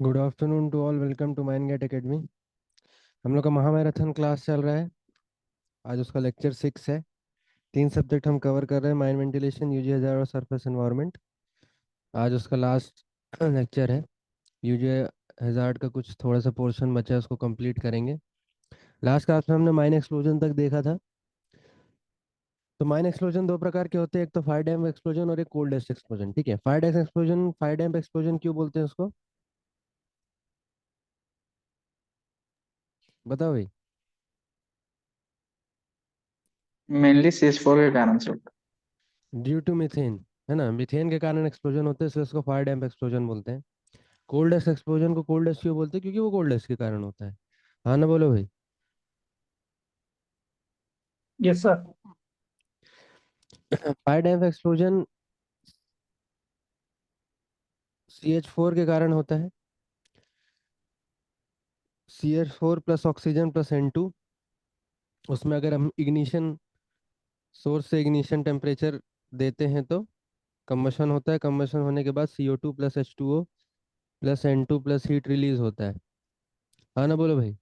Good afternoon to all. Welcome to Mind Gate Academy. हम लोग का महामैराथन क्लास चल रहा है। आज उसका लेक्चर 6 है। 3 सब्जेक्ट हम कवर कर रहे हैं, माइंड वेंटिलेशन, यूजी हजार और सरफेस एनवायरनमेंट। आज उसका लास्ट लेक्चर है। यूजी हजार्ड का कुछ थोड़ा सा पोर्शन बचा है, उसको कंप्लीट करेंगे। लास्ट क्लास में हमने माइंड एक्सप्लोजन तक देखा था। तो माइंड एक्सप्लोजन दो प्रकार के होते हैं, एक तो फायर डैम्प एक्सप्लोजन और एक कोल्ड डस्ट एक्सप्लोजन। ठीक है, फायर डैम्प एक्सप्लोजन क्यों बोलते हैं उसको, बताओ भाई। मेनली सीएच4 के कारण से होता ड्यू टू मीथेन, है ना, मीथेन के कारण एक्सप्लोजन होते हैं, इसलिए उसको फायर डैम्प एक्सप्लोजन बोलते हैं। कोल्ड डस्ट एक्सप्लोजन को कोल्ड डस्ट क्यों बोलते हैं, क्योंकि वो कोल्ड डस्ट के कारण होता है। हाँ ना, बोलो भाई। है। Yes sir. फायर डैम्प एक्सप्लोजन CH4 के कारण होता है। CH4 plus oxygen plus N2। उसमें अगर हम इग्निशन सोर्स से इग्निशन टेम्परेचर देते हैं तो कंबशन होता है। कंबशन होने के बाद CO2 plus H2O plus N2 plus heat release होता है। हाँ ना, बोलो भाई।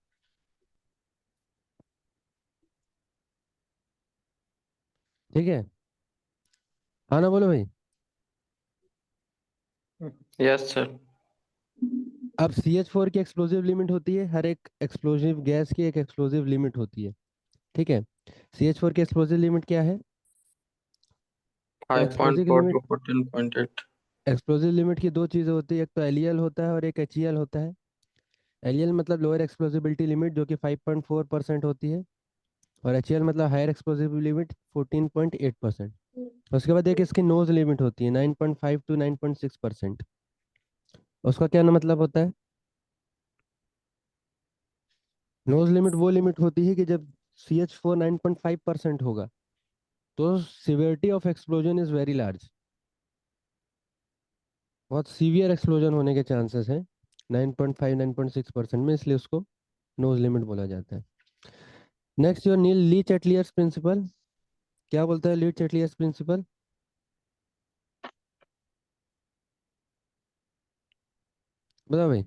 ठीक है। हाँ ना, बोलो भाई। Yes sir. अब CH4 की एक्सप्लोजिव लिमिट होती है, हर एक एक्सप्लोजिव गैस की एक एक्सप्लोजिव लिमिट होती है। ठीक है। CH4 की एक्सप्लोजिव लिमिट क्या है? तो five point explosive four limit, to 14.8। Explosive limit की दो चीज़ें होती है, एक तो एलियल होता है और एक HEL होता है। एलियल मतलब लोअर एक्सप्लोजिबिलिटी लिमिट जो कि 5.4% होती है, और HEL मतलब हायर एक्सप्लोजिव लिमिट 14.8%। उसके बाद एक इसकी नोज लिमिट होती है 9.5 टू 9.6%। उसका क्या ना मतलब होता है? नोज लिमिट वो लिमिट होती है कि जब CH4 9.5% होगा तो severity of explosion is very large, बहुत सीवियर एक्सप्लोजन होने के चांसेस हैं 9.5 9.6% में, इसलिए उसको नोज लिमिट बोला जाता है। नेक्स्ट योर नील ली चैटलियर्स प्रिंसिपल। क्या बोलता है ली चैटलियर्स प्रिंसिपल, बताओ भाई।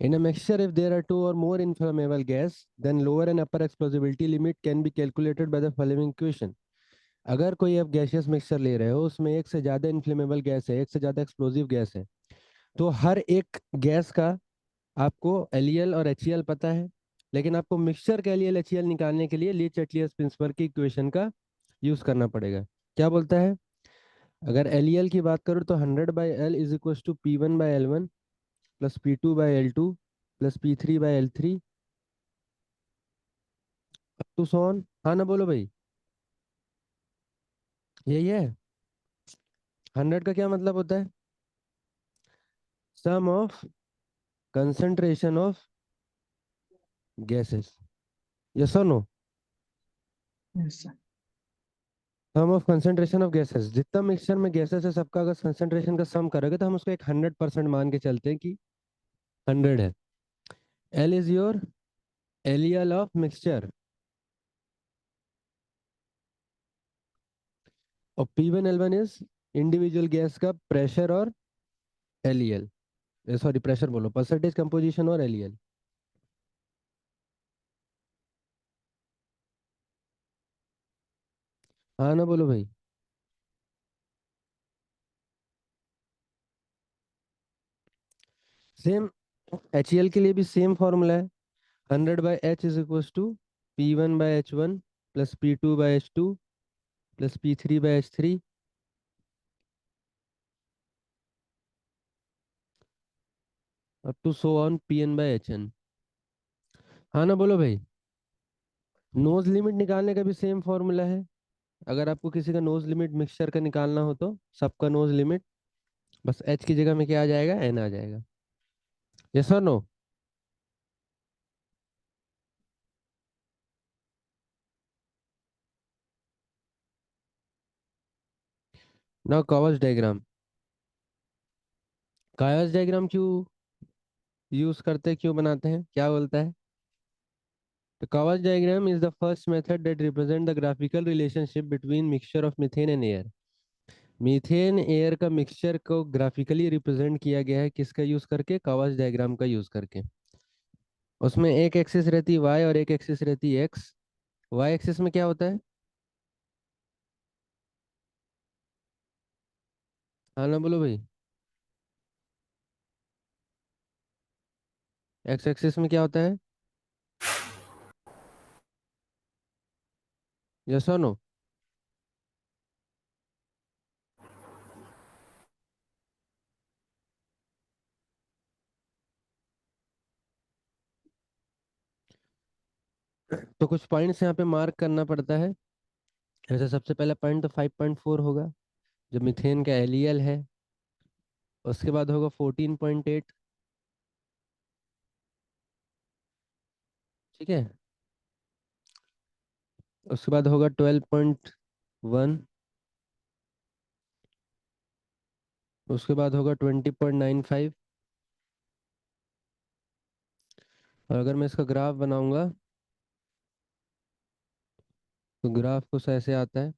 In a mixture, if there are two or more inflammable gas, then lower and upper explosibility limit can be calculated by the following equation. अगर कोई आप gaseous mixture ले रहे हो, उसमें एक से ज़्यादा इन्फ्लेमेबल गैस है, एक से ज़्यादा एक्सप्लोजिव गैस है, तो हर एक गैस का आपको एलियल और HEL पता है, लेकिन आपको मिक्सचर का एलियल HEL निकालने के लिए ली चैटलियर्स प्रिंसिपल की इक्वेशन का यूज़ करना पड़ेगा। क्या बोलता है? अगर एलियल की बात करूँ तो 100/L is equal to P1/L1 plus P2/L2 plus P3/L3 to so on. हाँ ना, बोलो भाई। यही है। 100 का क्या मतलब होता है? Sum of concentration of gases. Yes और no? Yes sir. Sum of concentration of gases, जितना मिक्सचर में गैसेस है सबका अगर कंसंट्रेशन का सम करोगे तो हम उसको एक 100% मान के चलते हैं कि 100 है। L is your LEL of mixture, और P1L1 इज इंडिविजुअल गैस का प्रेशर और एलियल, सॉरी प्रेशर बोलो, परसेंटेज कंपोजिशन और एलियल। हाँ ना, बोलो भाई। सेम HEL के लिए भी सेम फॉर्मूला है। 100/H is equal to P1/H1 plus P2/H2 plus P3/H3 up to so on Pn/Hn। हाँ ना, बोलो भाई। नोज लिमिट निकालने का भी सेम फॉर्मूला है। अगर आपको किसी का नोज लिमिट मिक्सचर का निकालना हो तो सबका नोज लिमिट, बस H की जगह में क्या आ जाएगा, N आ जाएगा। यस और नो? नाउ कॉवच डायग्राम। कायस डायग्राम क्यों यूज करते हैं, क्यों बनाते हैं, क्या बोलता है? The Kawach diagram is the first method that represent the graphical relationship between mixture of methane and air. Methane air का मिक्सचर को ग्राफिकली रिप्रेजेंट किया गया है किसका यूज करके, कावास डायग्राम का यूज करके। उसमें एक एक्सिस रहती है वाई और एक एक्सिस रहती है एक्स। वाई एक्सिस में क्या होता है? हाँ ना बोलो भाई। एक्स एक्सिस में क्या होता है? यस और नो? तो कुछ पॉइंट्स यहाँ पे मार्क करना पड़ता है। जैसे सबसे पहला पॉइंट तो 5.4 होगा, जो मीथेन का एलियल है। उसके बाद होगा 14.8। ठीक है। उसके बाद होगा 12.1। उसके बाद होगा 20.95। और अगर मैं इसका ग्राफ बनाऊंगा तो ग्राफ कुछ ऐसे आता है।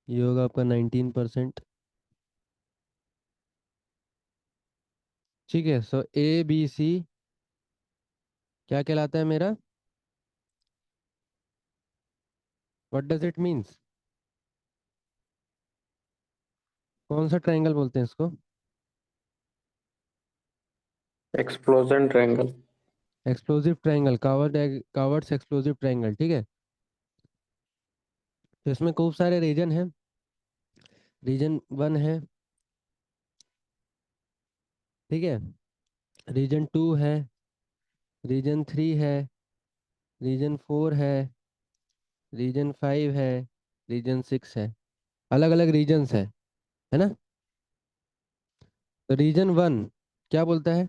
ये होगा आपका 19%। ठीक है। सो ए बी सी क्या कहलाता है मेरा? What does it means? कौन सा ट्रायंगल बोलते हैं इसको? Explosion triangle. Explosive triangle, cowards explosive triangle. ठीक है। तो इसमें खूब सारे रीजन हैं। रीजन 1 है। ठीक है। रीजन 2 है। रीजन 3 है। रीजन 4 है। रीजन 5 है। रीजन 6 है। अलग अलग रीजन्स है ना? तो रीजन 1 क्या बोलता है?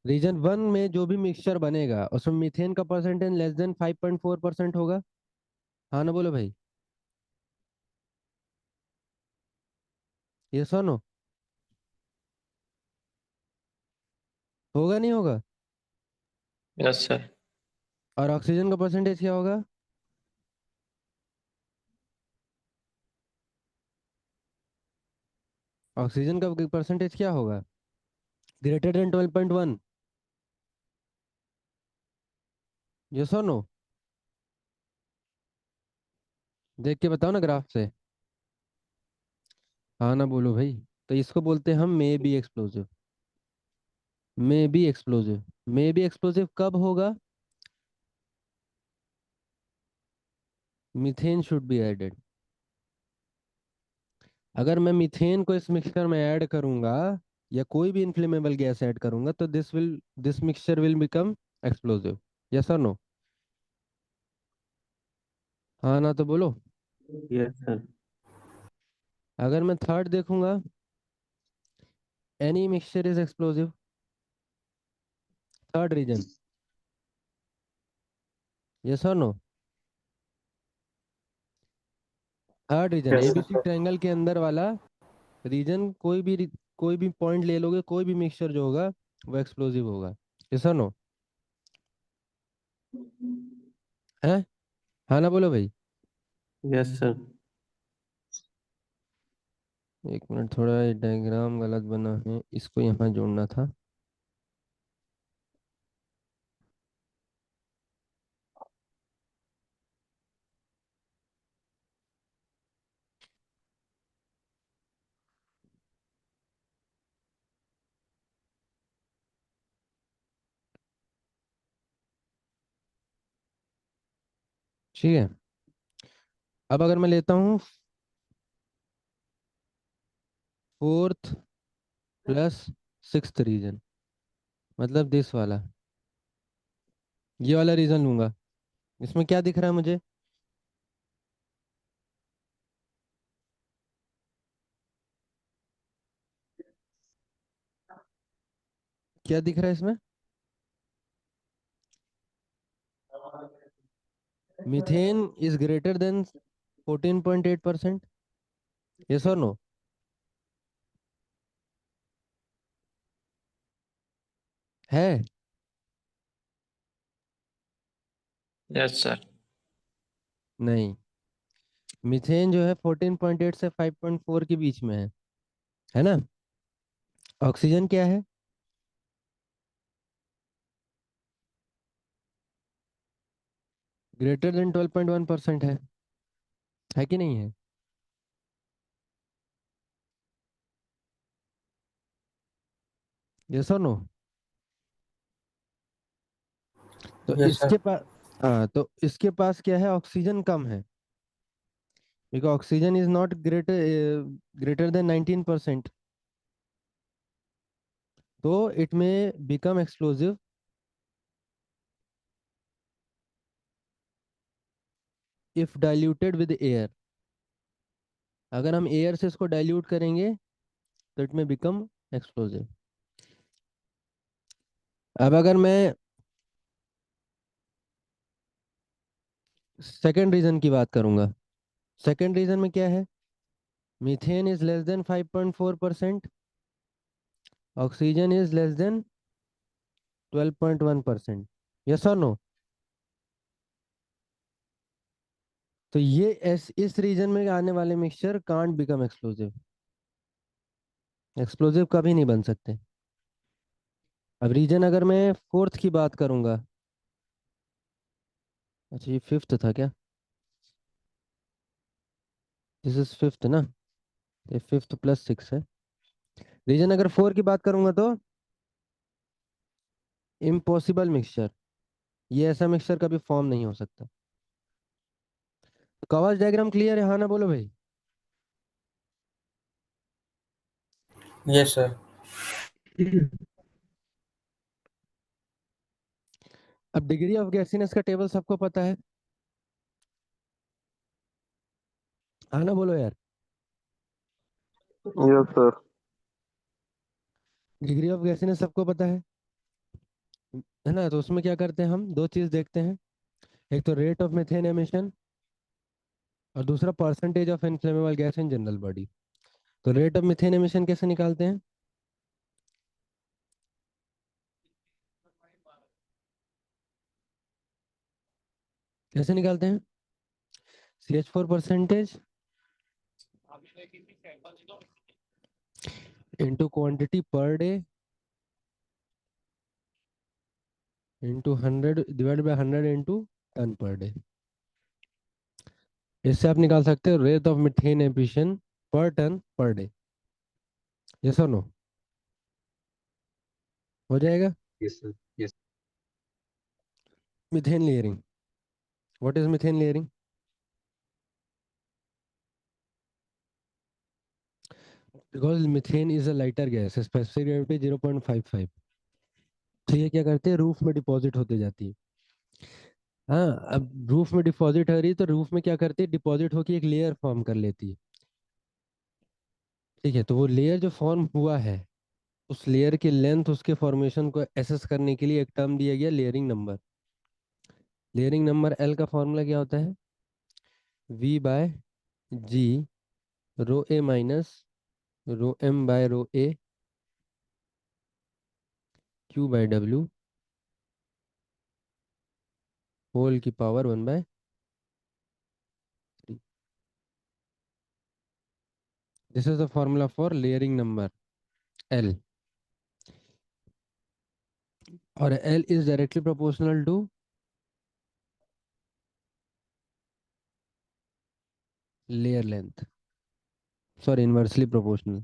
रीजन 1 में जो भी मिक्सचर बनेगा उसमें मीथेन का परसेंटेज लेस देन 5.4% होगा। हाँ ना बोलो भाई। ये सुनो। होगा नहीं होगा? Yes, sir. और ऑक्सीजन का परसेंटेज क्या होगा? ऑक्सीजन का परसेंटेज क्या होगा? Greater than 12.1। ये सुनो। देख के बताओ ना ग्राफ से। हाँ ना बोलो भाई। तो इसको बोलते हैं हम may be explosive. May be explosive. May be explosive कब होगा? Methane should be added. अगर मैं मीथेन को इस मिक्सचर में ऐड करूंगा या कोई भी इनफ्लेमेबल गैस ऐड करूंगा तो this mixture will become explosive. Yes और नो? हाँ ना तो बोलो। Yes, sir. अगर मैं थर्ड देखूंगा, any mixture is explosive. Third region. Yes और no? Third region Yes, ABC sir. Triangle के अंदर वाला रीजन, कोई भी पॉइंट ले लोगे, कोई भी मिक्सचर जो होगा वो एक्सप्लोसिव होगा। यस और नो? है? हाँ ना बोलो भाई। Yes, sir. एक मिनट, थोड़ा ये डायग्राम गलत बना है, इसको यहाँ जोड़ना था। ठीक है। अब अगर मैं लेता हूँ फोर्थ प्लस सिक्स्थ रीजन, मतलब दिस वाला, ये वाला रीजन लूंगा। इसमें क्या दिख रहा है मुझे? क्या दिख रहा है इसमें? Methane is greater then 14.8%? Yes और नो? है? Yes sir. नहीं, मीथेन जो है 14.8 से 5.4 के बीच में है ना? ऑक्सीजन क्या है? ग्रेटर देन 12.1% है कि नहीं है? यस और नो? तो यस सर। इसके पास, हाँ, तो इसके पास क्या है, ऑक्सीजन कम है, because oxygen is not greater than 19%, तो इट में become explosive if diluted with air. अगर हम एयर से इसको डाइल्यूट करेंगे तो इट में बिकम एक्सप्लोजिव। अब अगर मैं सेकेंड रीजन की बात करूंगा, सेकेंड रीजन में क्या है, methane is less than 5.4%, oxygen is less than 12.1%। Yes और नो? तो ये इस रीजन में आने वाले mixture can't become explosive, explosive कभी नहीं बन सकते। अब रीजन अगर मैं फोर्थ की बात करूंगा, अच्छा ये फिफ्थ था क्या? दिस इज फिफ्थ ना, ये फिफ्थ प्लस सिक्स है। रीजन अगर फोर की बात करूंगा तो इम्पॉसिबल मिक्सचर, ये ऐसा मिक्सचर कभी फॉर्म नहीं हो सकता। कवच डायग्राम क्लियर है, हाँ ना बोलो भाई? Yes sir. अब डिग्री ऑफ गैसीनेस का टेबल सबको पता है, हाँ ना बोलो यार? Yes sir. डिग्री ऑफ गैसीनेस सबको पता है ना? तो उसमें क्या करते हैं, हम दो चीज देखते हैं, एक तो रेट ऑफ मीथेन एमिशन और दूसरा percentage of inflammable gas in general body. तो रेट ऑफ मीथेन एमिशन कैसे निकालते हैं? कैसे निकालते हैं? CH4 percentage into quantity per day into 100 divide by 100 into ton per day. इससे आप निकाल सकते हो rate of methane emission per ton per day. Yes और नो? हो जाएगा? Yes sir. Yes. Methane layering, what is methane layering? Because methane is a lighter gas, specific gravity 0.55, तो ये क्या करते हैं, रूफ में डिपॉजिट होते जाती है। हाँ, अब रूफ में डिपॉजिट हो रही है तो रूफ में क्या करती है, डिपॉजिट होकर एक लेयर फॉर्म कर लेती है। ठीक है, तो वो लेयर जो फॉर्म हुआ है, उस लेयर की लेंथ, उसके फॉर्मेशन को एसेस करने के लिए एक टर्म दिया गया, layering number. Layering number L का फॉर्मूला क्या होता है, V/G, rho a minus rho m by rho a, Q/W, whole की power 1/3। This is the formula for layering number L, और L is directly proportional to layer length, sorry inversely proportional.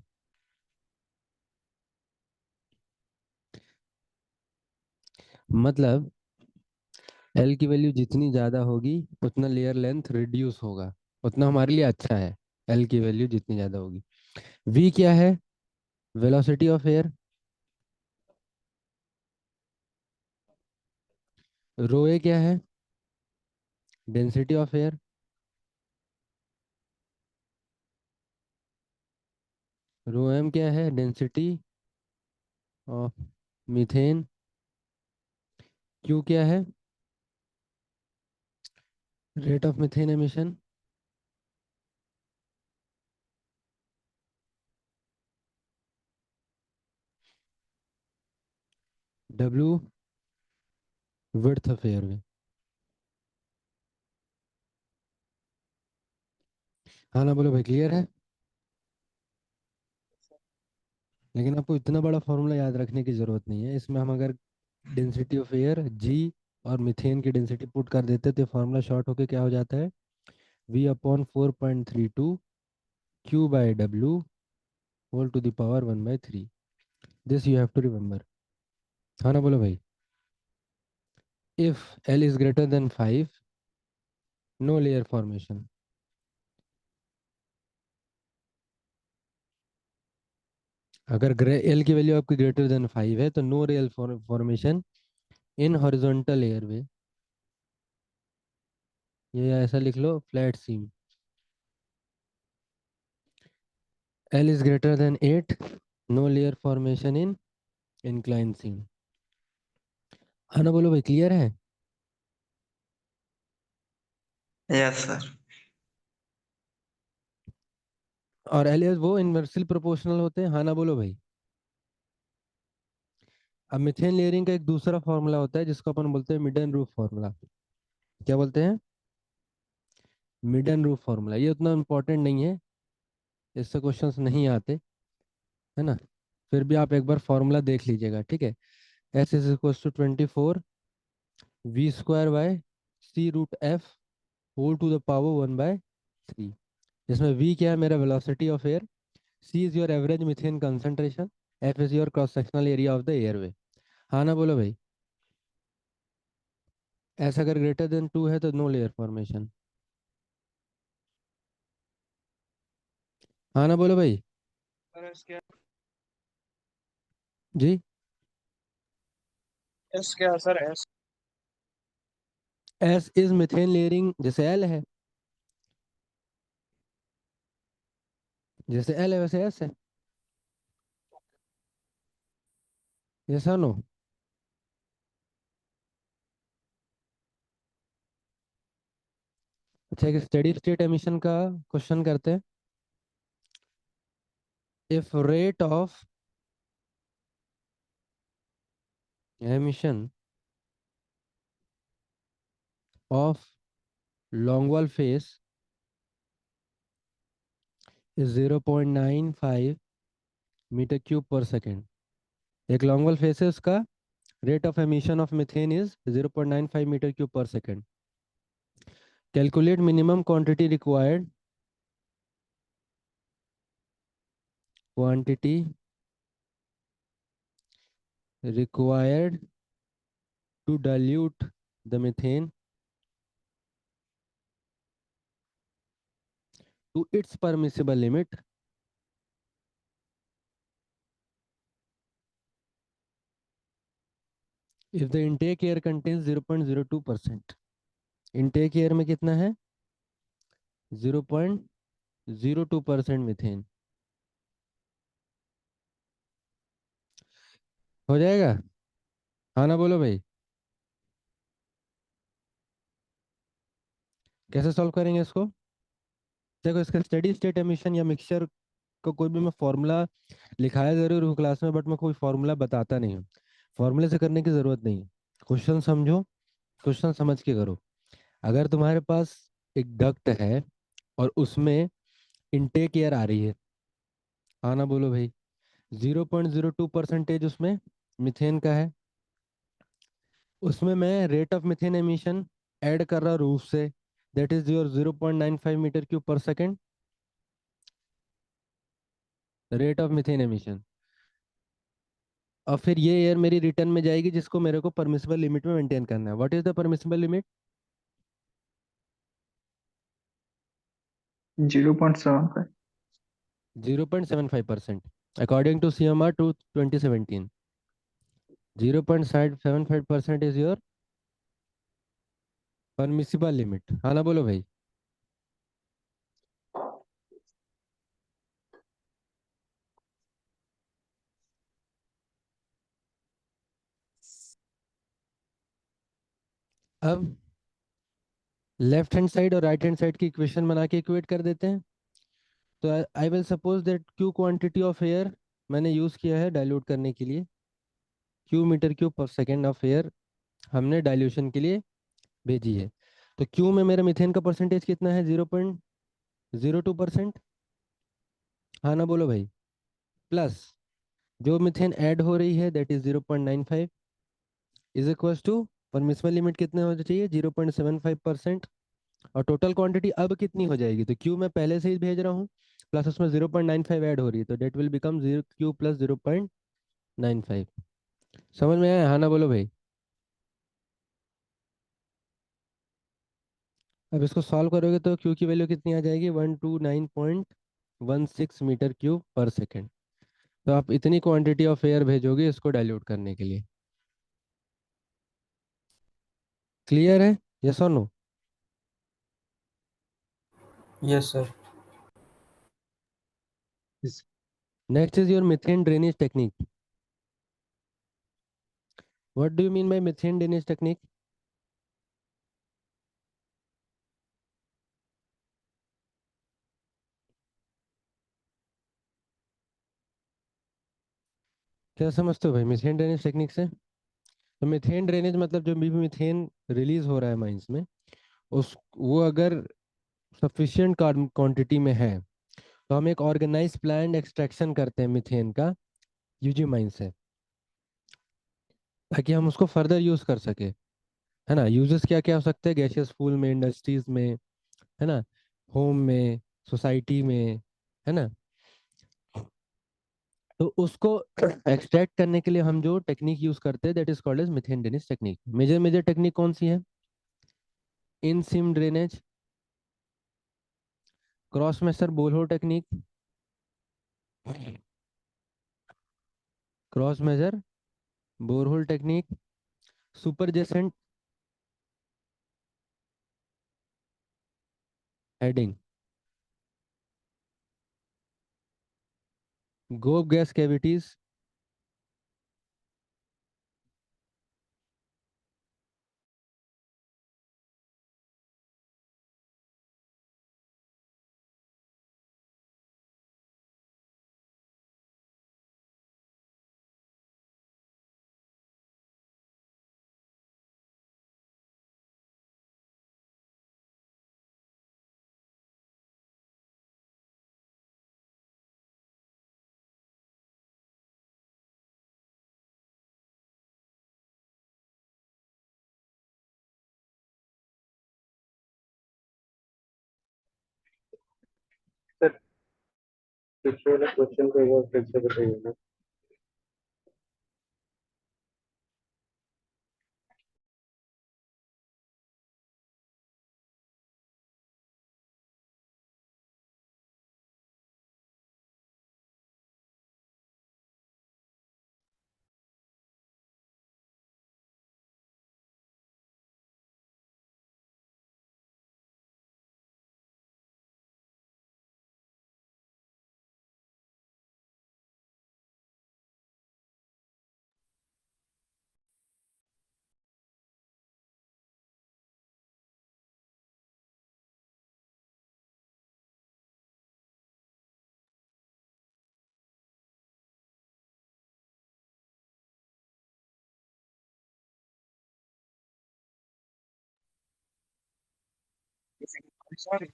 मतलब L की value जितनी ज़्यादा होगी उतना layer length reduce होगा, उतना हमारे लिए अच्छा है। एल की वैल्यू जितनी ज़्यादा होगी। वी क्या है, velocity of air. Rho A क्या है, density of air. Rho M क्या है, डेंसिटी ऑफ मीथेन। क्यू क्या है, rate of methane emission, W width of airway. हाँ ना बोलो भाई, क्लियर है? लेकिन आपको इतना बड़ा फॉर्मूला याद रखने की ज़रूरत नहीं है। इसमें हम अगर डेंसिटी ऑफ एयर जी और मीथेन की डेंसिटी पुट कर देते तो फार्मूला शॉर्ट होके क्या हो जाता है, V/4.32 Q by W whole to the power 1/3। This you have to remember. हाँ ना बोलो भाई। If L is greater than 5, no layer formation. अगर L की वैल्यू आपकी ग्रेटर देन 5 है तो no layer formation in horizontal airway. ये ऐसा लिख लो, flat seam. L is greater than 8, no layer formation in inclined seam। हाँ ना बोलो भाई, क्लियर है? Yes sir. और एलियस वो इनवर्सली प्रोपोर्शनल होते हैं। हाँ ना बोलो भाई। अब मिथेन लेयरिंग का एक दूसरा फॉर्मूला होता है जिसको अपन बोलते हैं मिडन रूफ फॉर्मूला। क्या बोलते हैं? मिडन रूफ फॉर्मूला। ये उतना इंपॉर्टेंट नहीं है, इससे क्वेश्चंस नहीं आते, है ना? फिर भी आप एक बार फॉर्मूला देख लीजिएगा, ठीक है? S is equal to 24 V² / C√F whole to the power 1/3। जिसमें V क्या है, मेरा velocity of air, C is your average methane concentration, F is your cross sectional area of the airway. हाँ ना बोलो भाई। ऐसा अगर ग्रेटर देन 2 है तो नो लेयर फॉर्मेशन। हाँ ना बोलो भाई। सर एस क्या? जी। एस क्या sir S? S is methane layering, जैसे एल है, जैसे एल है वैसे एस है। जैसा नो। अच्छा, एक स्टेडी स्टेट एमिशन का क्वेश्चन करते हैं। If rate of emission of long wall face is 0.95 metre cube per second. एक लॉन्ग वॉल फेस है, उसका rate of emission of methane is 0.95 metre cube per second. Calculate minimum quantity required, quantity required to dilute the methane to its permissible limit if the intake air contains 0.02%। intake air में कितना है? 0.02% methane. हो जाएगा? हाँ ना बोलो भाई। कैसे सॉल्व करेंगे इसको? देखो, इसका स्टेडी स्टेट एमिशन या मिक्सचर को कोई भी मैं फॉर्मूला लिखाया जरूर हूँ क्लास में, बट मैं कोई फॉर्मूला बताता नहीं हूँ। फॉर्मूले से करने की जरूरत नहीं है। क्वेश्चन समझो, क्वेश्चन समझ के करो। अगर तुम्हारे पास एक डक्ट है और उसमें इनटेक एयर आ रही है, आना बोलो भाई, 0.02% उसमें मिथेन का है, उसमें मैं rate of methane emission add कर रहा रूफ से, that is your 0.95 metre cube per second, rate of methane emission. और फिर ये एयर मेरी रिटर्न में जाएगी जिसको मेरे को परमिसिबल लिमिट में मेंटेन करना है। What is the permissible limit? 0.75। 0.75%, according to CMR to 2017। 0.75% is your permissible limit. हाँ ना बोलो भाई। अब लेफ्ट हैंड साइड और राइट हैंड साइड की इक्वेशन बना के इक्वेट कर देते हैं। तो I will suppose that Q quantity of air मैंने यूज़ किया है डाइल्यूट करने के लिए, Q metre cube per second of air हमने डाइल्यूशन के लिए भेजी है। तो क्यू में मेरा मीथेन का परसेंटेज कितना है? 0.02%। हाँ ना, बोलो भाई। प्लस जो मीथेन ऐड हो रही है that is 0.95 is equals to permissible limit कितने होना चाहिए? 0.75%। और टोटल क्वांटिटी अब कितनी हो जाएगी? तो क्यू मैं पहले से ही भेज रहा हूँ, प्लस उसमें 0.95 ऐड हो रही है, तो that will become 0 Q plus 0.95। समझ में आया? हाँ ना, बोलो भाई। अब इसको सॉल्व करोगे तो क्यू की वैल्यू कितनी आ जाएगी? 129.16 मीटर क्यूब पर सेकेंड। तो आप इतनी क्वांटिटी ऑफ एयर भेजोगे इसको डाइल्यूट करने के लिए। क्लियर है? यस और no? Yes, sir. Next is your methane drainage technique. What do you mean by methane drainage technique? क्या समझते हो भाई मीथेन ड्रेनेज टेक्निक से? तो मीथेन ड्रेनेज मतलब जो भी मीथेन रिलीज हो रहा है माइंस में, उस वो अगर सफिशिएंट क्वांटिटी में है तो हम एक ऑर्गेनाइज प्लान्ड एक्सट्रैक्शन करते हैं मीथेन का यूजी माइन से, ताकि हम उसको फर्दर यूज कर सके। है ना? यूजेस क्या क्या हो सकते हैं? गैसियस फूल में, इंडस्ट्रीज में, है ना, होम में, सोसाइटी में, है ना। तो उसको एक्सट्रैक्ट करने के लिए हम जो टेक्निक यूज करते हैं that is called as methane drainage technique. Major major technique कौन सी है? In seam drainage, cross measure borehole technique, cross measure borehole technique, superjacent heading, gob gas cavities, sir, पिछले वाले क्वेश्चन को एक बार फिर से बताइए। Sir,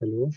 hello.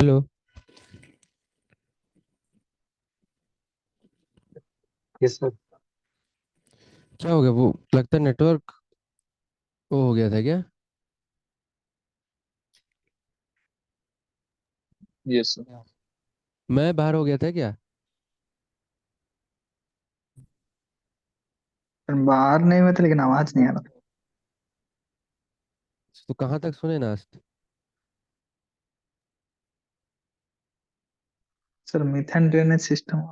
Hello. Yes sir. क्या हो गया? वो लगता है नेटवर्क वो हो गया था क्या? Yes sir. मैं बाहर हो गया था क्या? बाहर नहीं हुए थे लेकिन आवाज नहीं आ रहा था। तो कहाँ तक सुने ना आज? Sir methane drainage system.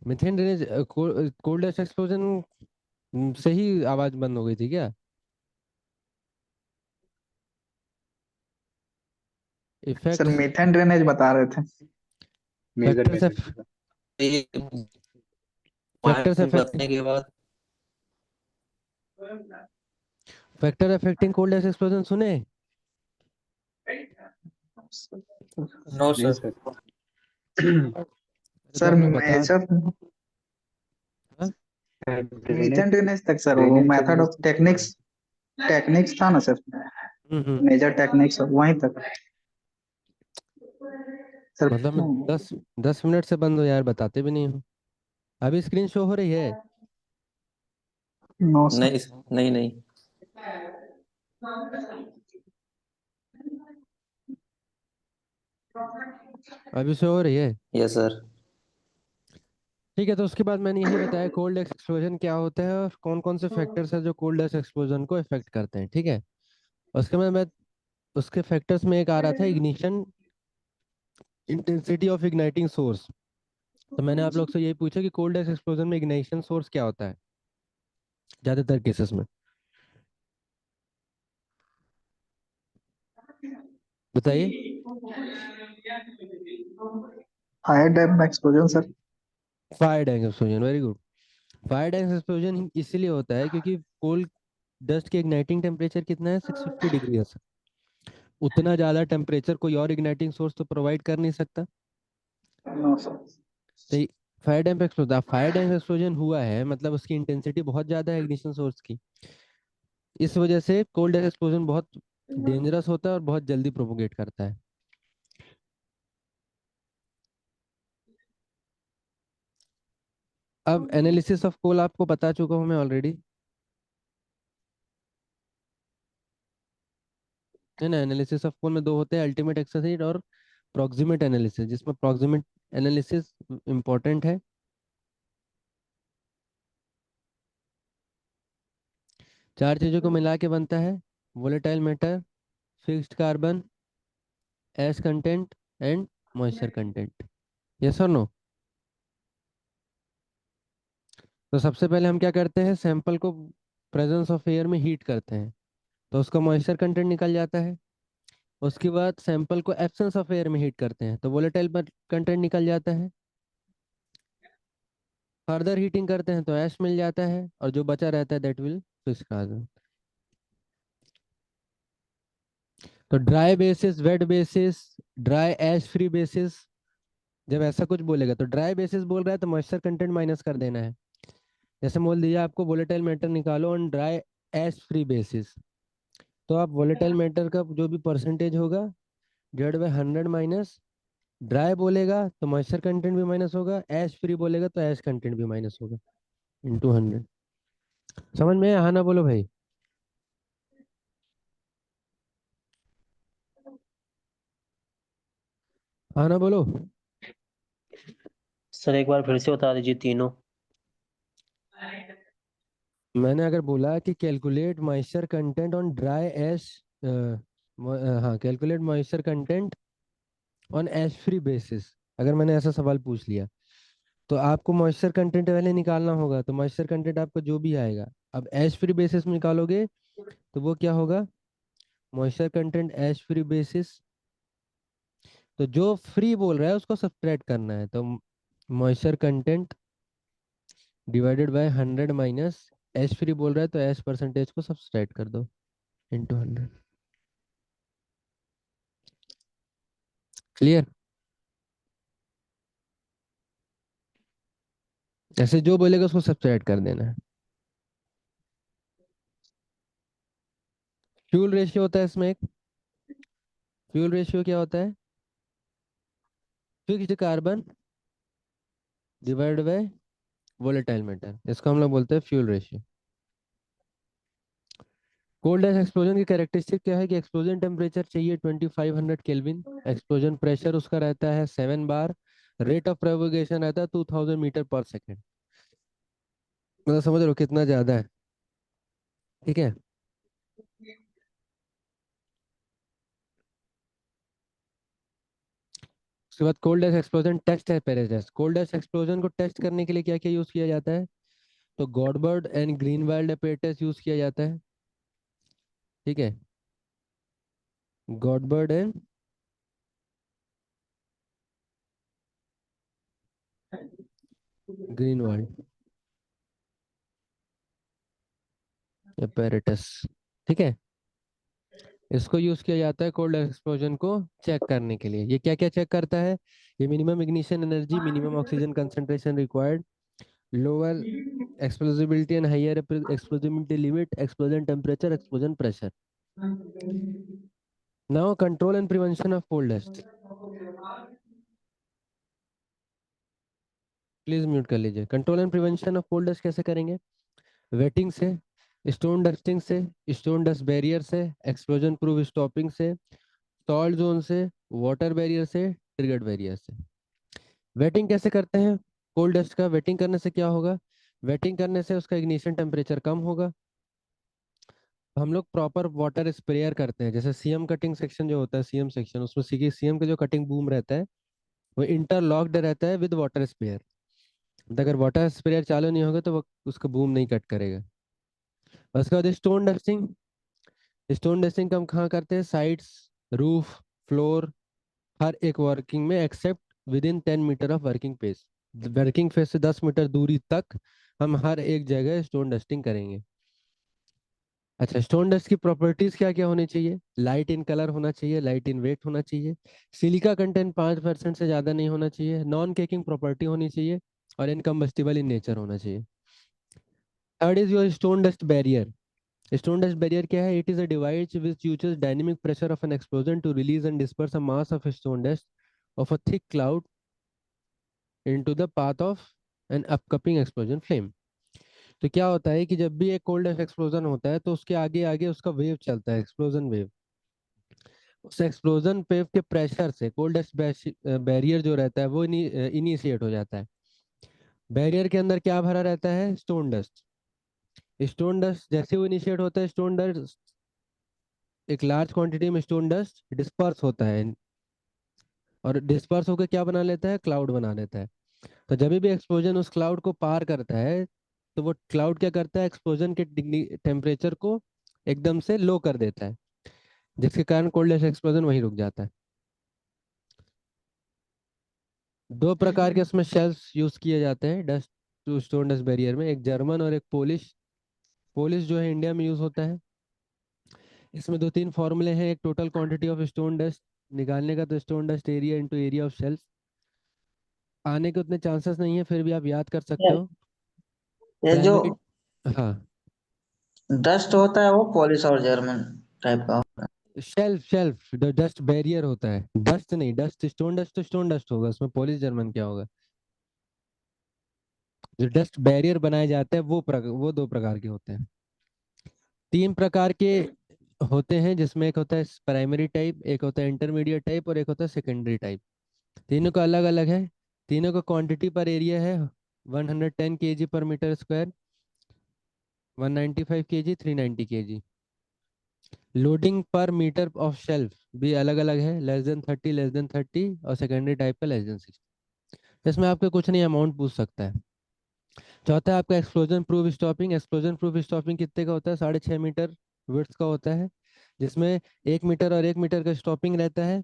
Methane drainage coal ash explosion से ही आवाज बंद हो गई थी क्या? सर इफेक्ट्स मीथेन ड्रेनेज बता रहे थे। Major factors major major. ये फैक्टर्स मार्किंग अफेक्ट करने के बाद factor affecting coal ash explosion सुने? नो नहीं सर। सर। अरे तो सर आपको बता। मेजर हाँ? मीथेन ड्रेनेज ड्रेनेज तक सर वो ड्रेनेज के मेथड लिए। ऑफ टेक्निक्स टेक्निक्स था ना सर। हम्म। मेजर टेक्निक्स वहीं तक सर। मतलब मैं 10 10 मिनट से बंद हो यार, बताते भी नहीं हो। अभी स्क्रीन शो हो रही है? No sir. नहीं नहीं नहीं। अभी शो हो रही है? Yes sir. ठीक है, तो उसके बाद मैंने यही बताया कोल्ड एक्सप्लोजन क्या होता है और कौन कौन से फैक्टर्स हैं जो कोल्ड एक्सप्लोजन को इफेक्ट करते हैं, ठीक है। उसके बाद मैं उसके फैक्टर्स में एक आ रहा था ignition intensity of igniting source. तो मैंने आप लोग से यही पूछा कि कोल्ड एक्सप्लोजन में इग्नाइशन सोर्स क्या होता है ज्यादातर केसेस में, बताइए। Higher depth explosion sir. Firedamp explosion, very good. Firedamp explosion इसीलिए होता है क्योंकि कोल डस्ट के इग्नाइटिंग टेम्परेचर कितना है? 650 डिग्री है। उतना ज़्यादा टेम्परेचर कोई और इग्नाइटिंग सोर्स तो प्रोवाइड कर नहीं सकता। No sir. तो फायर डैम एक्सप्लोजन हुआ है मतलब उसकी इंटेंसिटी बहुत ज़्यादा है इग्निशन सोर्स की। इस वजह से कोल्ड एक्सप्लोजन बहुत डेंजरस होता है और बहुत जल्दी प्रोपोगेट करता है। अब एनालिसिस ऑफ कोल आपको बता चुका हूँ मैं ऑलरेडी, है ना। एनालिसिस ऑफ कोल में दो होते हैं, अल्टीमेट एक्सरसाइज और प्रॉक्सिमेट एनालिसिस, जिसमें प्रॉक्सिमेट एनालिसिस इंपॉर्टेंट है। चार चीज़ों को मिला के बनता है: volatile matter, fixed carbon, ash content and moisture content. Yes और नो? तो सबसे पहले हम क्या करते हैं, सैंपल को प्रेजेंस ऑफ एयर में हीट करते हैं तो उसका मॉइस्चर कंटेंट निकल जाता है। उसके बाद सैंपल को एब्सेंस ऑफ एयर में हीट करते हैं तो वोलेटाइल कंटेंट निकल जाता है। फर्दर हीटिंग करते हैं तो ऐश मिल जाता है और जो बचा रहता है दैट विल फिक्स कार्बन। तो dry basis, wet basis, dry ash free basis, जब ऐसा कुछ बोलेगा तो ड्राई बेसिस बोल रहा है तो मॉइस्चर कंटेंट माइनस कर देना है। जैसे बोल दिया आपको वोलेटाइल मैटर निकालो on dry ash free basis, तो आप वोलेटाइल मैटर का जो भी परसेंटेज होगा डिवाइड बाय 100 माइनस, ड्राई बोलेगा तो मॉइस्चर कंटेंट भी माइनस होगा, ऐश फ्री बोलेगा तो ऐश कंटेंट भी माइनस होगा, इंटू 100। समझ में आया? हाँ ना बोलो भाई। हाँ ना बोलो। सर एक बार फिर से बता दीजिए तीनों। मैंने अगर बोला कि calculate moisture content on dry ash, हाँ, calculate moisture content on ash free basis, अगर मैंने ऐसा सवाल पूछ लिया तो आपको मॉइस्चर कंटेंट पहले निकालना होगा। तो मॉइस्चर कंटेंट आपका जो भी आएगा, अब ऐश फ्री बेसिस में निकालोगे तो वो क्या होगा? मॉइस्चर कंटेंट ऐश फ्री बेसिस, तो जो फ्री बोल रहा है उसको सब्ट्रैक्ट करना है, तो moisture content divided by 100 minus ash free बोल रहा है तो ऐश परसेंटेज को सब्ट्रैक्ट कर दो इंटू 100। क्लियर? ऐसे जो बोलेगा उसको सब्ट्रैक्ट कर देना है। फ्यूल रेशियो होता है इसमें एक, फ्यूल रेशियो क्या होता है? Fixed carbon divide by volatile matter, इसको हम लोग बोलते हैं fuel ratio. Cold dust explosion की कैरेक्टरिस्टिक क्या है कि एक्सप्लोजन टेम्परेचर चाहिए 2500 केल्विन, एक्सप्लोजन प्रेशर उसका रहता है 7 बार, रेट ऑफ प्रोपगेशन रहता है 2000 मीटर पर सेकेंड। मतलब समझ लो कितना ज्यादा है, ठीक है। उसके बाद coal dust explosion test apparatus. Coal dust explosion को टेस्ट करने के लिए क्या क्या यूज किया जाता है? तो गॉडबर्ड एंड ग्रीनवाइल्ड एपरेटस यूज किया जाता है, ठीक है। गॉडबर्ड एंड ग्रीनवाइल्ड एपरेटस, ठीक है। इसको यूज किया जाता है कोल्ड एक्सप्लोजन को चेक करने के लिए। ये क्या क्या चेक करता है? ये minimum ignition energy, minimum oxygen concentration required, lower explosibility and higher explosibility limit, explosion temperature, explosion pressure. Now control and prevention of coal dust. Please mute कर लीजिए। Control and prevention of coal dust कैसे करेंगे? Wetting से, stone dusting से, stone dust barrier से, explosion proof stopping से, salt zone से, water barrier से, ट्रिगर्ड बैरियर से। वेटिंग कैसे करते हैं कोल्ड डस्ट का? वेटिंग करने से क्या होगा? वेटिंग करने से उसका इग्निशन टेम्परेचर कम होगा। हम लोग प्रॉपर वाटर स्प्रेयर करते हैं, जैसे सीएम कटिंग सेक्शन जो होता है, सीएम सेक्शन, उसमें सीएम का जो कटिंग बूम रहता है वो इंटरलॉक्ड रहता है विद वाटर स्प्रेयर। अगर वाटर स्प्रेयर चालू नहीं होगा तो वो उसका बूम नहीं कट करेगा। उसके बाद स्टोन डस्टिंग। स्टोन डस्टिंग हम कहाँ करते हैं? साइड्स, रूफ, फ्लोर, हर एक वर्किंग में except within 10 metre of working face. Working face से 10 मीटर दूरी तक हम हर एक जगह स्टोन डस्टिंग करेंगे। अच्छा, स्टोन डस्ट की प्रॉपर्टीज क्या क्या होनी चाहिए? लाइट इन कलर होना चाहिए, लाइट इन वेट होना चाहिए, सिलिका कंटेंट 5% से ज़्यादा नहीं होना चाहिए, नॉन केकिंग प्रॉपर्टी होनी चाहिए, और इनकम्बस्टिबल इन नेचर होना चाहिए। Third is your stone dust barrier. Stone dust barrier क्या है? It is a device which uses dynamic pressure of an explosion to release and disperse a mass of stone dust of a thick cloud into the path of an upcoming explosion flame. तो क्या होता है कि जब भी एक cold dust explosion होता है तो उसके आगे आगे उसका वेव चलता है, एक्सप्लोजन वेव। उस एक्सप्लोजन वेव के प्रेशर से कोल्ड डस्ट बैरियर जो रहता है वो इनिशिएट हो जाता है। बैरियर के अंदर क्या भरा रहता है? Stone dust. स्टोन डस्ट जैसे वो इनिशिएट होता है, स्टोन डस्ट, एक लार्ज क्वांटिटी में स्टोन डस्ट डिस्पर्स होता है, और डिस्पर्स होकर क्या बना लेता है? क्लाउड बना लेता है। तो जब भी एक्सप्लोजन उस क्लाउड को पार करता है तो वो क्लाउड क्या करता है? एक्सप्लोजन के टेम्परेचर को एकदम से लो कर देता है, जिसके कारण कोल्ड डस्ट एक्सप्लोजन वहीं रुक जाता है। दो प्रकार के उसमें शेल्स यूज किए जाते हैं dust to stone dust barrier में, एक जर्मन और एक पोलिश। पोलिश जो है इंडिया में यूज होता है। इसमें दो तीन फॉर्मूले हैं, एक total quantity of stone dust निकालने का, तो stone dust area into area of shells. आने के उतने चांसेस नहीं है, फिर भी आप याद कर सकते हो। ये जो प्राइमरी, हाँ, डस्ट होता है वो पॉलिश और जर्मन टाइप का। शेल्फ शेल्फ डस्ट बैरियर होता है, डस्ट नहीं, डस्ट स्टोन डस्ट तो स्टोन डस्ट होगा, उसमें पॉलिश जर्मन क्या होगा? जो डस्ट बैरियर बनाए जाते हैं वो दो प्रकार के होते हैं। तीन प्रकार के होते हैं, जिसमें एक होता है प्राइमरी टाइप, एक होता है इंटरमीडिएट टाइप, और एक होता है सेकेंडरी टाइप। तीनों का अलग अलग है। तीनों का क्वांटिटी पर एरिया है 110 kg पर metre square, 195 kg, 390 kg। Loading पर मीटर ऑफ शेल्फ भी अलग अलग है, लेस देन 30, और सेकेंडरी टाइप का लेस देन 60। इसमें आपके कुछ नहीं अमाउंट पूछ सकता है। चौथा है आपका explosion proof stopping. Explosion proof stopping कितने का होता है? 6.5 मीटर विड्थ का होता है, जिसमें 1 मीटर और 1 मीटर का स्टॉपिंग रहता है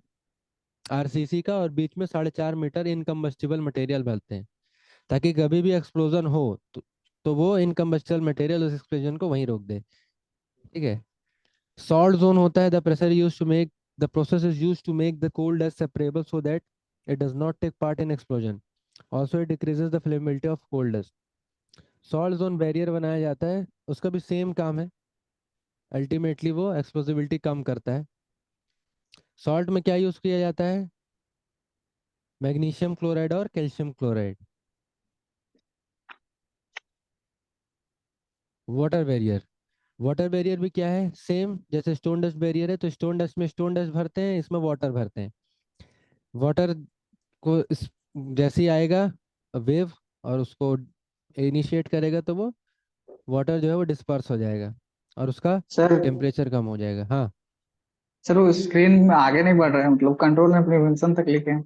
आरसीसी का, और बीच में 4.5 मीटर इनकम्बस्टिबल मटेरियल भरते हैं, ताकि कभी भी एक्सप्लोजन हो तो वो इनकम्बस्टिबल मटेरियल उस एक्सप्लोजन को वहीं रोक दे, ठीक है। सॉल्ट जोन होता है, the pressure use to make the process is use to make the coal dust separable so that it does not take part in explosion. Also it decreases the flammability of coal dust. Salt zone barrier बनाया जाता है, उसका भी same काम है, ultimately वो एक्सप्लोजिबिलिटी कम करता है। सॉल्ट में क्या यूज किया जाता है? मैग्नीशियम क्लोराइड और calcium chloride. Water barrier, water barrier भी क्या है? सेम जैसे स्टोन डस्ट बैरियर है, तो स्टोन डस्ट में स्टोन डस्ट भरते हैं, इसमें वाटर भरते हैं। वाटर को इस जैसे ही आएगा वेव और उसको इनिशिएट करेगा, तो वो वाटर जो है वो डिस्पर्स हो जाएगा और उसका सर टेम्परेचर कम हो जाएगा। हाँ। सर वो स्क्रीन में आगे नहीं बढ़ रहा है, मतलब कंट्रोल में प्रिवेंशन तक लिखे हैं।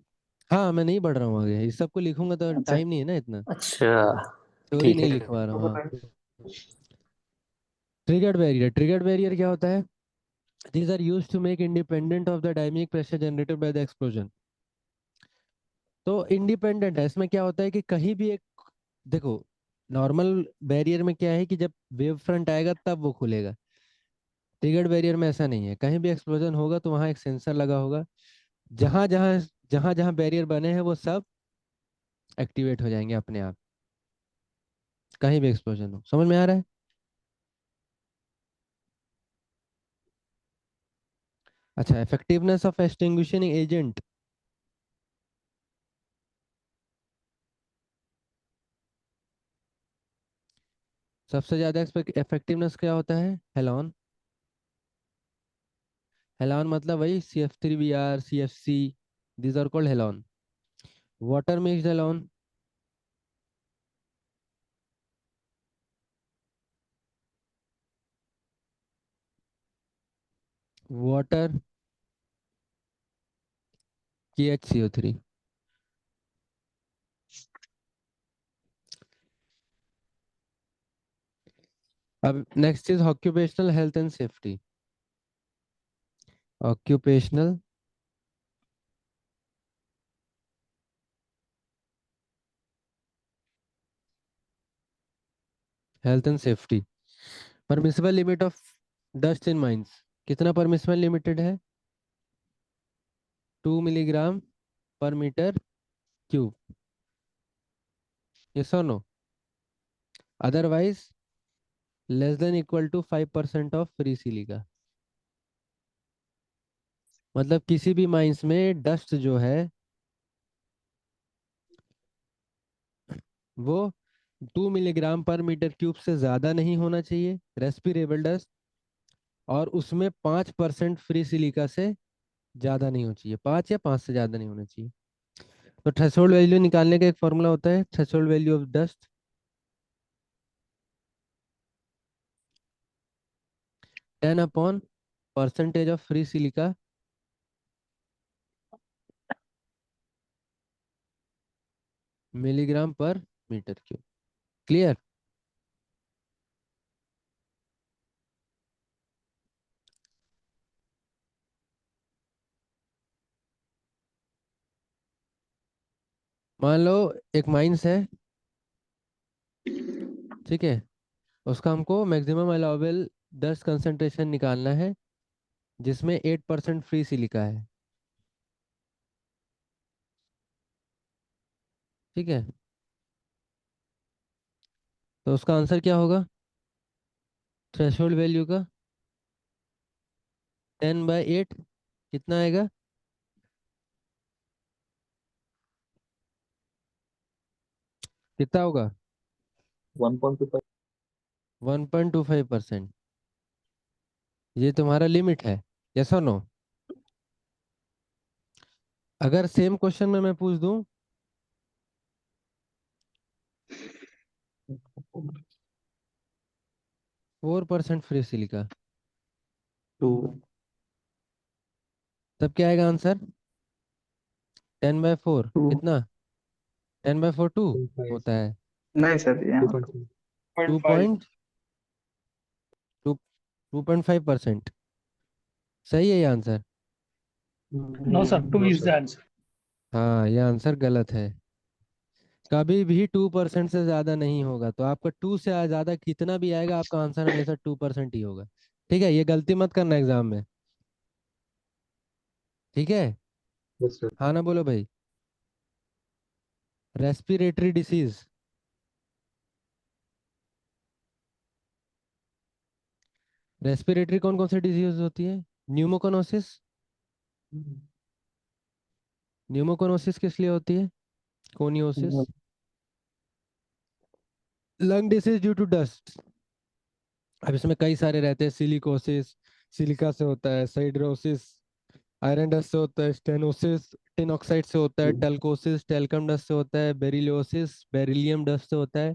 हाँ, मैं नहीं बढ़ रहा हूँ आगे, इस सबको लिखूंगा तो अच्छा। टाइम नहीं है ना इतना, अच्छा थ्योरी ठीक नहीं है। लिखवा रहा हूँ। हाँ। ट्रिगर्ड बैरियर, ट्रिगर्ड बैरियर क्या होता है? These are used to make independent of the dynamic pressure generated by the explosion। तो इंडिपेंडेंट है, इसमें क्या होता है कि कहीं भी एक, देखो नॉर्मल बैरियर में क्या है कि जब वेव फ्रंट आएगा तब वो खुलेगा। ट्रिगर्ड बैरियर में ऐसा नहीं है, कहीं भी एक्सप्लोजन होगा तो वहाँ एक सेंसर लगा होगा, जहाँ जहाँ जहाँ जहाँ बैरियर बने हैं वो सब एक्टिवेट हो जाएंगे अपने आप, कहीं भी एक्सप्लोजन हो। समझ में आ रहा है? अच्छा, इफेक्टिवनेस ऑफ एक्सटिंग्विशिंग एजेंट। सबसे ज्यादा इफेक्टिवनेस क्या होता है? हेलॉन। हेलॉन मतलब वही CF3Br, CFC, these are called halon. Water mixed halon, water KHCO3। अब next is occupational health and safety. Occupational health and safety. Permissible limit of dust in mines, कितना permissible limited है? 2 milligram per metre cube. Yes और no? Otherwise less than equal to 5% of free silica. मतलब किसी भी mines में dust जो है वो 2 मिलीग्राम पर मीटर क्यूब से ज़्यादा नहीं होना चाहिए, रेस्पिरेबल डस्ट, और उसमें 5% फ्री सिलिका से ज़्यादा नहीं होना चाहिए, 5 या 5 से ज़्यादा नहीं होना चाहिए। तो थ्रेशोल्ड वैल्यू निकालने का एक फॉर्मूला होता है, threshold value of dust 10 upon % of free silica milligram per metre cube. Clear? मान लो एक माइंस है, ठीक है, उसका हमको मैक्सिमम अलाउबल डस्ट कंसंट्रेशन निकालना है, जिसमें 8% फ्री सिलिका है। ठीक है, तो उसका आंसर क्या होगा थ्रेशोल्ड वैल्यू का? 10/8 कितना आएगा? कितना होगा? 1.25। 1.25%। ये तुम्हारा लिमिट है, यस और नो? अगर सेम क्वेश्चन में मैं पूछ दूं 4% फ्री सिलिका, 2। तब क्या आएगा आंसर? 10/4 टू। कितना? 10/4 2 होता है। नहीं सर यहाँ 2 पॉइंट 2.5%। सही है ये answer? No, sir. Two is the answer. हाँ, ये आंसर गलत है। कभी भी 2% से ज्यादा नहीं होगा, तो आपका 2 से ज्यादा कितना भी आएगा, आपका आंसर हमेशा 2% ही होगा। ठीक है, ये गलती मत करना एग्जाम में। ठीक है? Yes, sir. हाँ ना बोलो भाई। रेस्पिरेटरी डिसीज, रेस्पिरेटरी कौन कौन सी डिजीज होती है? न्यूमोकोनोसिस, न्यूमोकोनोसिस किस लिए होती है? Coniosis. Lung disease due to dust. अब इसमें कई सारे रहते हैं, सिलिकोसिस सिलिका से होता है, साइड्रोसिस आयरन डस्ट से होता है, स्टेनोसिस टिन ऑक्साइड से होता है, टल्कोसिस टेल्कम डस्ट से होता है, बेरिलियोसिस बेरिलियम डस्ट से होता है,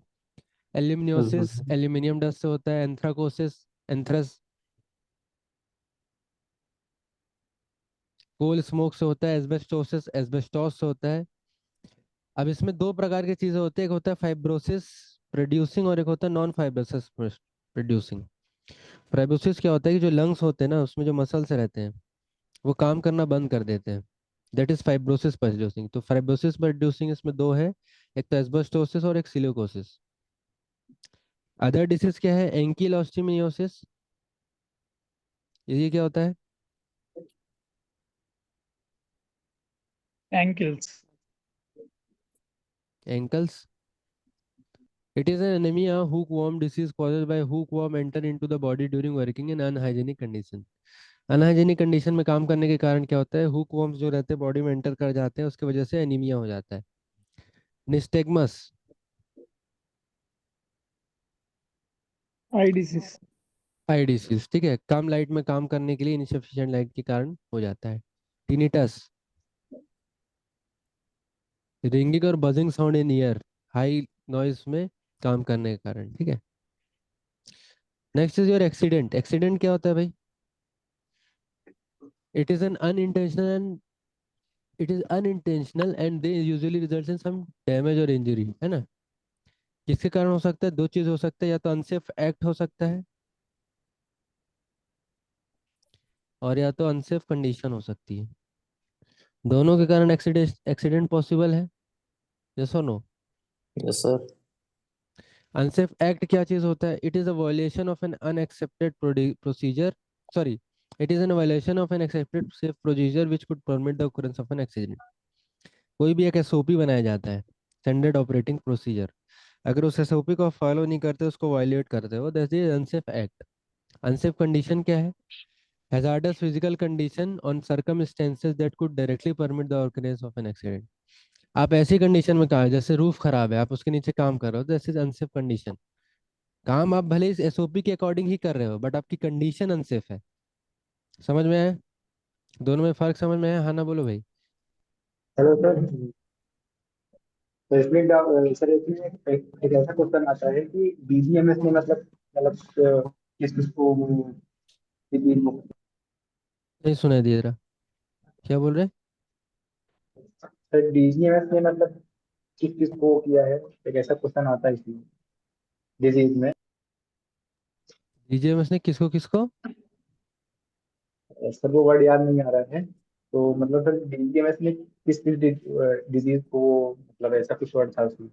एल्यूमिनियोसिस एल्यूमिनियम डस्ट से होता है, एंथ्राकोसिस एंथ्रस कोल स्मोक से होता है, एस्बेस्टोसिस एस्बेस्टोस से होता है। अब इसमें दो प्रकार की चीजें होती है, एक होता है फाइब्रोसिस प्रोड्यूसिंग और एक होता है नॉन फाइब्रोसिस प्रोड्यूसिंग। फाइब्रोसिस क्या होता है कि जो लंग्स होते हैं ना, उसमें जो मसल्स रहते हैं वो काम करना बंद कर देते हैं। That is fibrosis producing. तो फाइब्रोसिस प्रोड्यूसिंग इसमें दो है, एक तो एस्बेस्टोसिस और एक सिलिकोसिस। अदर डिसीज क्या है? एंकीलोस्टिमियोसिस। ये क्या होता है? Ankles. Ankles. It is an anemia hookworm disease caused by hookworm enter into the body during working in unhygienic condition. Unhygienic condition में काम करने के कारण क्या होता है, हुक वर्म्स जो रहते हैं बॉडी में एंटर कर जाते हैं, उसकी वजह से एनीमिया हो जाता है। निस्टेगमस। आई डिसीज। आई डिसीज, ठीक है, कम लाइट में काम करने के लिए इनसफिशिएंट लाइट के कारण हो जाता है। टिनिटस। रिंगिंग और buzzing sound in ear, high noise में काम करने के कारण, ठीक है। Next is your accident. Accident क्या होता है भाई? It is an unintentional it is unintentional and they usually result in some damage or injury, है ना। किसके कारण हो सकता है? दो चीज हो सकता है, या तो अनसेफ एक्ट हो सकता है और या तो अनसेफ कंडीशन हो सकती है। दोनों के कारण एक्सीडेंट एक्सीडेंट पॉसिबल है, यस और no? Yes, sir. Unsafe act क्या चीज होता है? It is a violation of an unaccepted procedure, sorry, it is an violation of an accepted safe procedure which could permit the occurrence of an accident. कोई भी एक SOP बनाया जाता है, स्टैंडर्ड ऑपरेटिंग प्रोसीजर, अगर उस एसओपी को follow नहीं करते, उसको वायलेट करते हो, that is unsafe act. Unsafe condition क्या है? Hazards physical condition on circumstances that could directly permit the occurrence of an accident. आप ऐसी कंडीशन में कहा, जैसे रूफ खराब है, आप उसके नीचे काम कर रहे हो, दिस इज अनसेफ कंडीशन। काम आप भले इस एसओपी के अकॉर्डिंग ही कर रहे हो, बट आपकी कंडीशन अनसेफ है। समझ में आया? दोनों में फर्क समझ में आया? हाँ ना बोलो भाई। Hello sir. तो इसमें सर इसमें एक ऐसा क्वेश्चन आता है कि बीजीएमएस में मतलब किस किस को नहीं सुनाई दे रहा, क्या बोल रहे? सर बीजीएमएस में मतलब किस किस को किया है, एक ऐसा क्वेश्चन आता है इसमें डिजीज में। डीजेएमएस ने किसको किसको? सर वो वर्ड याद नहीं आ रहा है, तो मतलब सर बीजीएमएस में किस किस डिजीज को, मतलब ऐसा कुछ वर्ड था उसमें,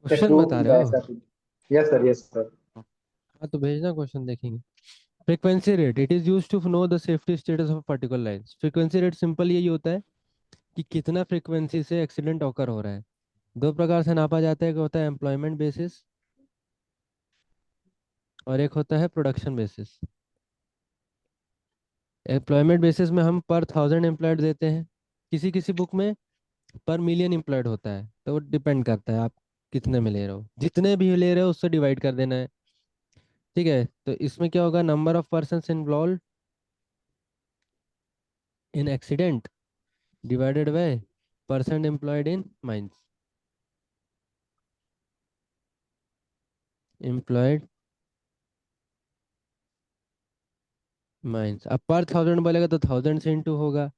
क्वेश्चन प्रूव बता रहे किया हो? ऐसा कुछ। Yes sir, yes sir. हाँ तो भेजना, क्वेश्चन देखेंगे। Frequency rate, it is used to know the safety status of particular line. Frequency rate simple यही होता है कि कितना फ्रीक्वेंसी से एक्सीडेंट ऑकर हो रहा है। दो प्रकार से नापा जाता है, एक होता है एम्प्लॉयमेंट बेसिस और एक होता है प्रोडक्शन बेसिस। एम्प्लॉयमेंट बेसिस में हम पर 1000 एम्प्लॉयड देते हैं, किसी किसी बुक में पर मिलियन एम्प्लॉयड होता है, तो वो डिपेंड करता है आप कितने में ले रहे हो, जितने भी ले रहे हो उससे डिवाइड कर देना है, ठीक है। तो इसमें क्या होगा, number of person involve in accident divided by percent employed in mines, employed mines. अब पर 1000 बोलेगा तो 1000 से इंटू होगा,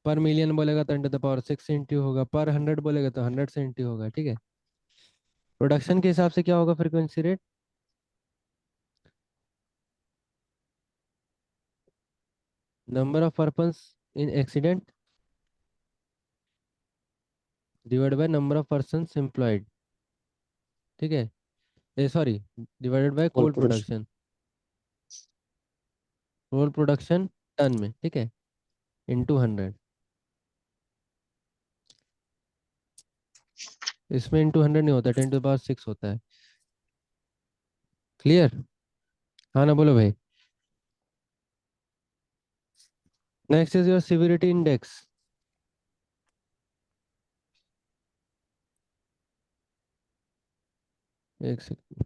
पर मिलियन बोलेगा तो 10⁶ से इंटू होगा, पर 100 बोलेगा तो 100 से इंटू होगा, ठीक है। प्रोडक्शन के हिसाब से क्या होगा frequency rate? Number of person in accident divide by number of person employed, ठीक है। Uh sorry, divided by All coal production. Production, coal production ton में, ठीक है, इंटू 100। इसमें इंटू 100 नहीं होता, 10⁶ होता है। क्लियर? हाँ ना बोलो भाई। Next is your severity index. एक सेकंड।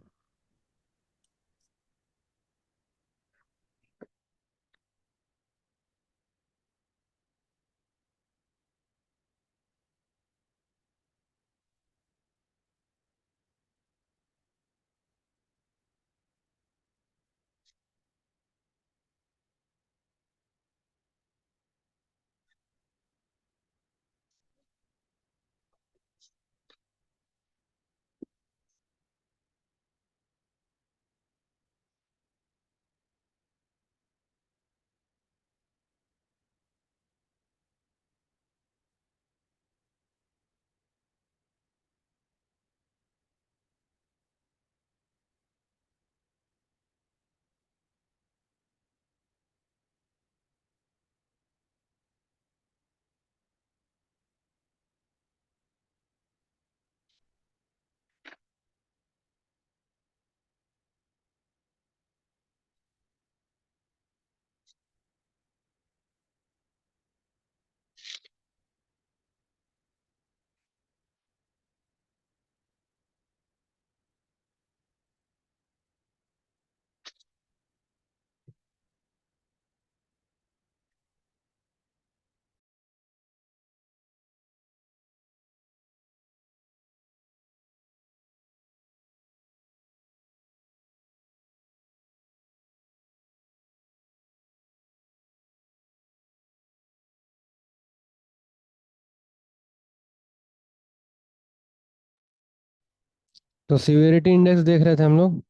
तो सिविरिटी इंडेक्स देख रहे थे हम लोग।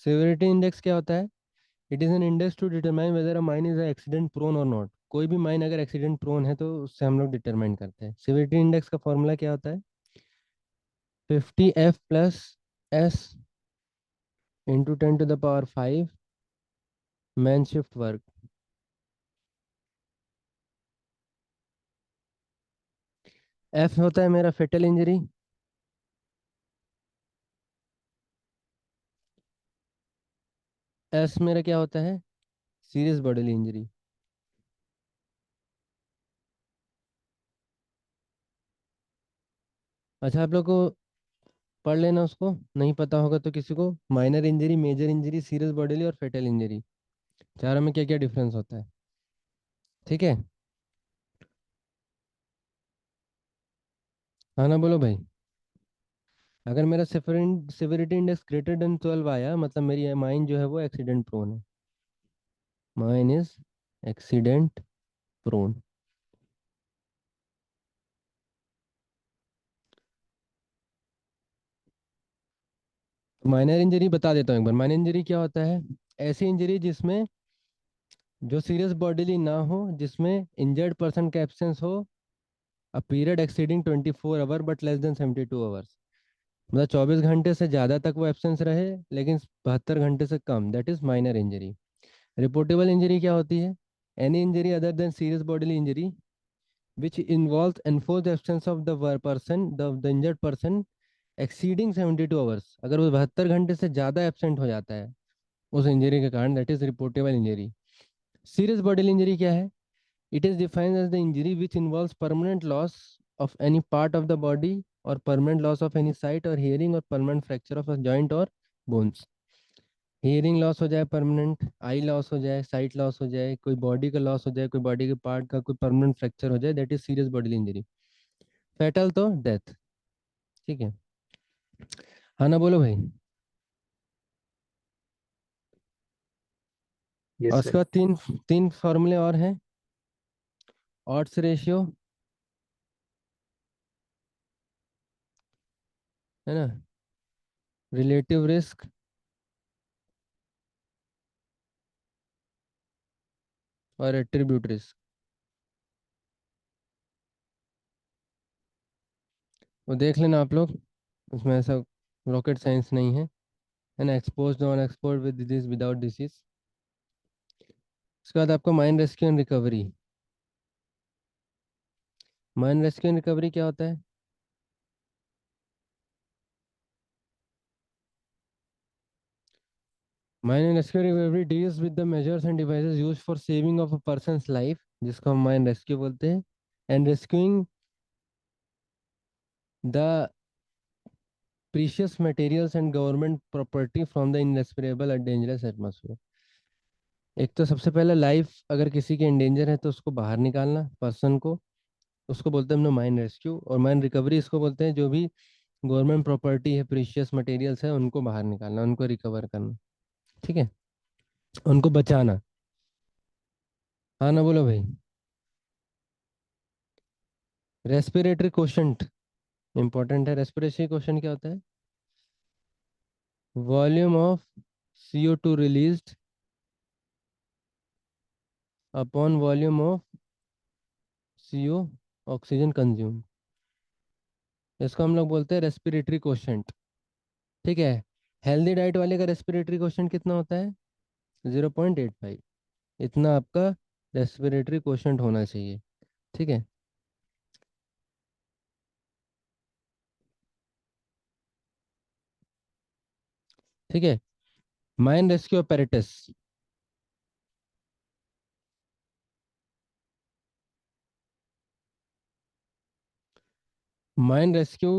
सिविरिटी इंडेक्स क्या होता है? It is an index to determine whether a mine is accident prone or not. कोई भी माइन अगर एक्सीडेंट प्रोन है तो उससे हम लोग डिटरमाइन करते हैं। सिविरिटी इंडेक्स का फॉर्मूला क्या होता है? 50F plus S into 10⁵ man shift work. F होता है मेरा फेटल इंजरी। एस मेरा क्या होता है? Serious bodily injury. अच्छा, आप लोग को पढ़ लेना, उसको नहीं पता होगा तो किसी को। Minor injury, major injury, serious bodily और फेटल इंजरी, चारों में क्या क्या डिफरेंस होता है। ठीक है, हाँ ना, बोलो भाई। अगर मेरा सिविरिटी इंडेक्स ग्रेटर देन 12 आया, मतलब मेरी माइन जो है वो एक्सीडेंट प्रोन है। Mine is accident prone. Minor injury बता देता हूँ एक बार। माइनर इंजरी क्या होता है? ऐसी इंजरी जिसमें जो सीरियस बॉडीली ना हो, जिसमें इंजर्ड पर्सन का एब्सेंस हो a period exceeding 24 hour but less than 72 hours. मतलब 24 घंटे से ज़्यादा तक वो एब्सेंस रहे लेकिन 72 घंटे से कम, that is minor injury. Reportable injury क्या होती है? Any injury other than serious bodily injury which involves enforced absence of the injured person exceeding 72 hours। अगर वो 72 घंटे से ज़्यादा एब्सेंट हो जाता है उस इंजरी के कारण, that is reportable injury. Serious bodily injury क्या है? It is defined as the injury which involves permanent loss of any part of the body और permanent loss of any sight और हियरिंग और permanent fracture of a joint और bones. Hearing loss हो जाए, permanent आई loss हो जाए, site loss हो जाए, कोई बॉडी का लॉस हो जाए, कोई बॉडी के पार्ट का कोई परमानेंट फ्रैक्चर हो जाए, that is serious bodily injury. Fatal तो डेथ। ठीक है, हाँ ना, बोलो भाई। और Yes, उसके sir. बाद तीन तीन फॉर्मूले और हैं। ऑड्स रेशियो, है ना, रिलेटिव रिस्क और एट्रीब्यूट रिस्क। वो देख लेना आप लोग, उसमें ऐसा रॉकेट साइंस नहीं है ना। Expose non expose, with disease without disease. उसके बाद आपको mine rescue and recovery. Mine rescue and recovery क्या होता है? Mine rescue and recovery deals with the measures and devices used for saving of a person's life जिसको हम mine rescue बोलते हैं, and rescuing the precious materials and government property from the irrespirable and dangerous atmosphere. एक तो सबसे पहले life अगर किसी के इंडेंजर है तो उसको बाहर निकालना पर्सन को, उसको बोलते हैं हम लोग माइन रेस्क्यू। और माइन रिकवरी इसको बोलते हैं जो भी गवर्नमेंट प्रॉपर्टी है, प्रीशियस मटेरियल्स है, उनको बाहर निकालना, उनको रिकवर करना। ठीक है, उनको बचाना। हाँ ना, बोलो भाई। रेस्पिरेटरी क्वोशंट इंपॉर्टेंट है। रेस्पिरेटरी क्वोशंट क्या होता है? Volume of CO2 released upon volume of CO oxygen consume, इसको हम लोग बोलते हैं रेस्पिरेटरी क्वोशंट। ठीक है, हेल्दी डाइट वाले का रेस्पिरेटरी क्वोशंट कितना होता है? 0.85। इतना आपका रेस्पिरेटरी क्वोशंट होना चाहिए। ठीक है, ठीक है। Mine rescue apparatus, mine rescue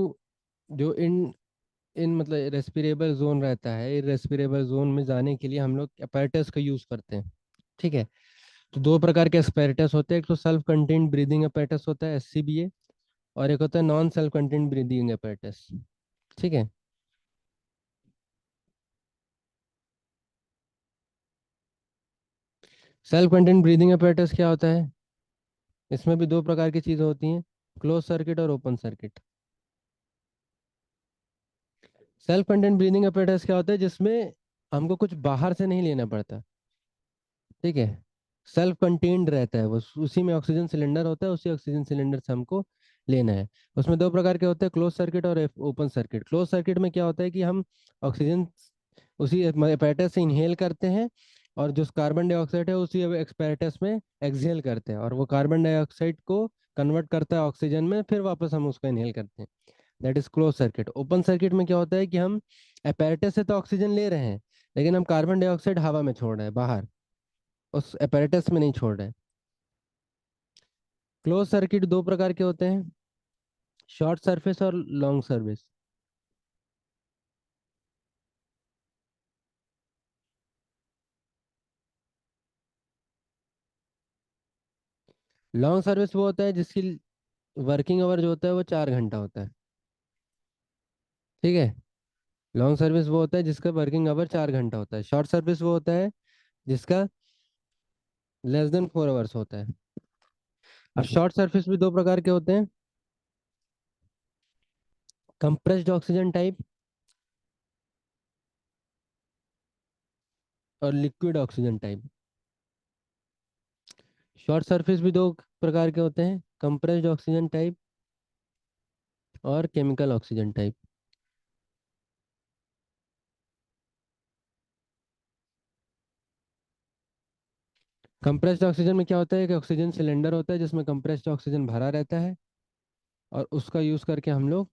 जो इन इन मतलब रेस्पिरेबल जोन रहता है, रेस्पिरेबल जोन में जाने के लिए हम लोग apparatus का यूज करते हैं। ठीक है, तो दो प्रकार के apparatus होते हैं। एक तो सेल्फ कंटेन्ड ब्रीदिंग apparatus होता है, SCBA, और एक होता है non self contained breathing apparatus। ठीक है, सेल्फ कंटेन्ड ब्रीदिंग apparatus क्या होता है? इसमें भी दो प्रकार की चीजें होती हैं, क्लोज सर्किट और open circuit. Self contained breathing apparatus क्या होता है? जिसमें हमको कुछ बाहर से नहीं लेना पड़ता। ठीक है, सेल्फ कंटेन्ड रहता है वो, उसी में ऑक्सीजन सिलेंडर होता है, उसी ऑक्सीजन सिलेंडर से हमको लेना है। उसमें दो प्रकार के होते हैं, क्लोज सर्किट और ओपन सर्किट। क्लोज सर्किट में क्या होता है कि हम ऑक्सीजन उसी apparatus से इनहेल करते हैं, और जो कार्बन डाइऑक्साइड है उसी apparatus में एक्सहेल करते हैं, और वो कार्बन डाइऑक्साइड को कन्वर्ट करता है ऑक्सीजन में, फिर वापस हम उसको इनहेल करते हैं। That is close circuit. Open circuit में क्या होता है कि हम apparatus से तो ऑक्सीजन ले रहे हैं, लेकिन हम कार्बन डाइऑक्साइड हवा में छोड़ रहे हैं बाहर, उस apparatus में नहीं छोड़ रहे हैं। क्लोज सर्किट दो प्रकार के होते हैं, शॉर्ट सरफेस और लॉन्ग सर्विस। लॉन्ग सर्विस वो होता है जिसकी वर्किंग आवर जो होता है वो 4 घंटा होता है। ठीक है, लॉन्ग सर्विस वो होता है जिसका वर्किंग आवर 4 घंटा होता है। शॉर्ट सर्विस वो होता है जिसका less than 4 hours होता है। अब शॉर्ट सर्विस भी दो प्रकार के होते हैं, कंप्रेस्ड ऑक्सीजन टाइप और liquid oxygen type. Short service भी दो प्रकार के होते हैं, कंप्रेस्ड ऑक्सीजन टाइप और chemical oxygen type. Compressed oxygen में क्या होता है कि ऑक्सीजन सिलेंडर होता है जिसमें कंप्रेस्ड ऑक्सीजन भरा रहता है, और उसका यूज करके हम लोग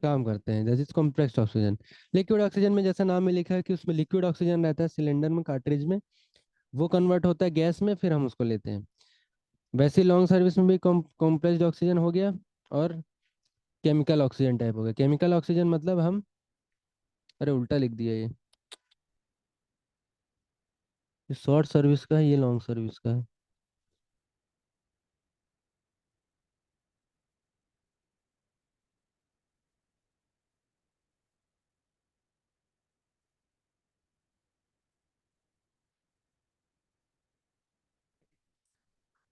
काम करते हैं, जैसे कंप्रेस्ड ऑक्सीजन। लिक्विड ऑक्सीजन में जैसा नाम में लिखा है कि उसमें लिक्विड ऑक्सीजन रहता है सिलेंडर में, कार्ट्रिज में, वो कन्वर्ट होता है गैस में, फिर हम उसको लेते हैं। वैसे लॉन्ग सर्विस में भी कंप्रेस्ड ऑक्सीजन हो गया, और केमिकल ऑक्सीजन टाइप हो गया। केमिकल ऑक्सीजन मतलब हम, अरे उल्टा लिख दिया ये शॉर्ट सर्विस का है, ये लॉन्ग सर्विस का है।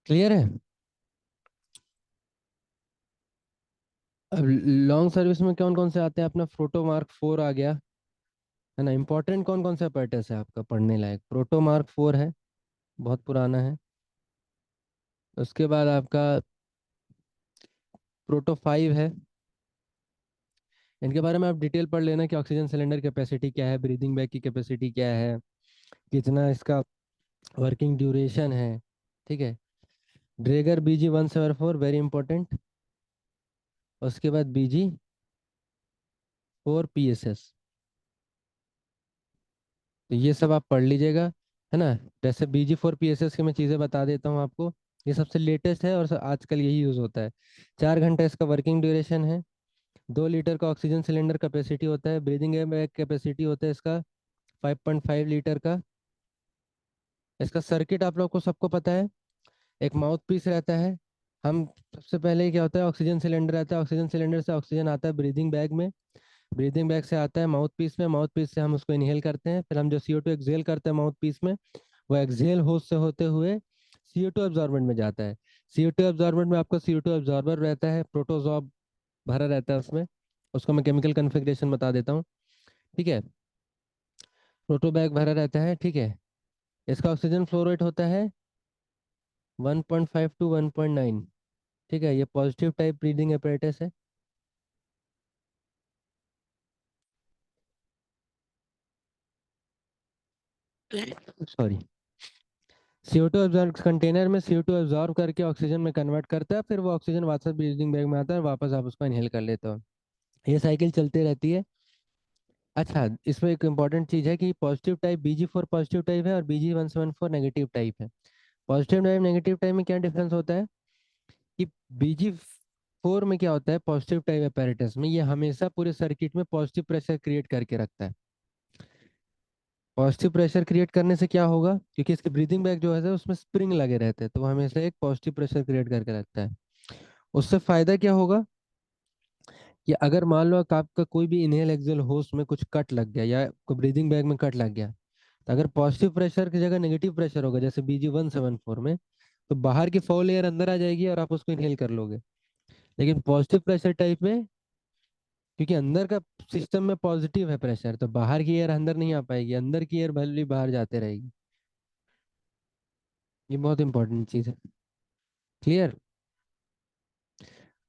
क्लियर है? अब लॉन्ग सर्विस में कौन कौन से आते हैं? अपना प्रोटो मार्क 4 आ गया, है ना। इंपॉर्टेंट कौन कौन सा पैटर्स है आपका पढ़ने लायक? प्रोटो मार्क 4 है, बहुत पुराना है। उसके बाद आपका प्रोटो 5 है। इनके बारे में आप डिटेल पढ़ लेना कि ऑक्सीजन सिलेंडर कैपेसिटी क्या है, ब्रीदिंग बैग की कैपेसिटी क्या है, कितना इसका वर्किंग ड्यूरेशन है। ठीक है, ड्रेगर BG174 वेरी इंपॉर्टेंट। उसके बाद BG4 PSS, तो ये सब आप पढ़ लीजिएगा। है ना। जैसे BG4 PSS की मैं चीज़ें बता देता हूँ आपको। ये सबसे लेटेस्ट है और आजकल यही यूज़ होता है। 4 घंटा इसका वर्किंग ड्यूरेशन है। 2 लीटर का ऑक्सीजन सिलेंडर कैपेसिटी होता है। ब्रीदिंग एयर कैपेसिटी होता है इसका 5.5 लीटर का। इसका सर्किट आप लोग को सबको पता है। एक माउथ पीस रहता है। हम सबसे पहले क्या होता है, ऑक्सीजन सिलेंडर रहता है। ऑक्सीजन सिलेंडर से ऑक्सीजन आता है ब्रीदिंग बैग में। ब्रीदिंग बैग से आता है माउथ पीस में। माउथ पीस से हम उसको इनहेल करते हैं। फिर हम जो CO2 एक्सहेल करते हैं माउथ पीस में, वो एक्सहेल होस्ट से होते हुए CO2 एब्जॉर्बेंट में जाता है। CO2 एब्जॉर्बेंट में आपका CO2 एब्जॉर्बर रहता है, प्रोटोजॉब भरा रहता है उसमें। उसको मैं केमिकल कन्फिग्रेशन बता देता हूँ। ठीक है। प्रोटो बैग भरा रहता है। ठीक है। इसका ऑक्सीजन फ्लो रेट होता है 1.5 to 1.9। ठीक है। ये पॉजिटिव टाइप ब्रीदिंग apparatus है। सॉरी। CO2 एब्जॉर्ब कंटेनर में CO2 एब्जॉर्ब करके ऑक्सीजन में कन्वर्ट करता है। फिर वो ऑक्सीजन वापस ब्रीदिंग बैग में आता है। वापस आप उसको इनहेल कर लेते हो। ये साइकिल चलती रहती है। अच्छा, इसमें एक इम्पॉर्टेंट चीज़ है कि positive type BG4 positive type है और BG174 नेगेटिव टाइप है। पॉजिटिव टाइप नेगेटिव टाइप में क्या डिफरेंस होता है कि BG4 में क्या होता है, पॉजिटिव टाइप apparatus में ये हमेशा पूरे सर्किट में पॉजिटिव प्रेशर क्रिएट करके रखता है। पॉजिटिव प्रेशर क्रिएट करने से क्या होगा, क्योंकि इसके ब्रीदिंग बैग जो है उसमें स्प्रिंग लगे रहते हैं, तो वो हमेशा एक पॉजिटिव प्रेशर क्रिएट करके रखता है। उससे फायदा क्या होगा कि अगर मान लो कि आपका कोई भी इनहेल एक्सहेल होस्ट में कुछ कट लग गया या कोई ब्रीदिंग बैग में कट लग गया, तो अगर पॉजिटिव प्रेशर की जगह नेगेटिव प्रेशर होगा जैसे BG174 में, तो बाहर की फाउल एयर अंदर आ जाएगी और आप उसको इनहेल कर लोगे। लेकिन पॉजिटिव प्रेशर टाइप में, क्योंकि अंदर का सिस्टम में पॉजिटिव है प्रेशर, तो बाहर की एयर अंदर नहीं आ पाएगी, अंदर की एयर भले ही बाहर जाते रहेगी। ये बहुत इंपॉर्टेंट चीज़ है। क्लियर।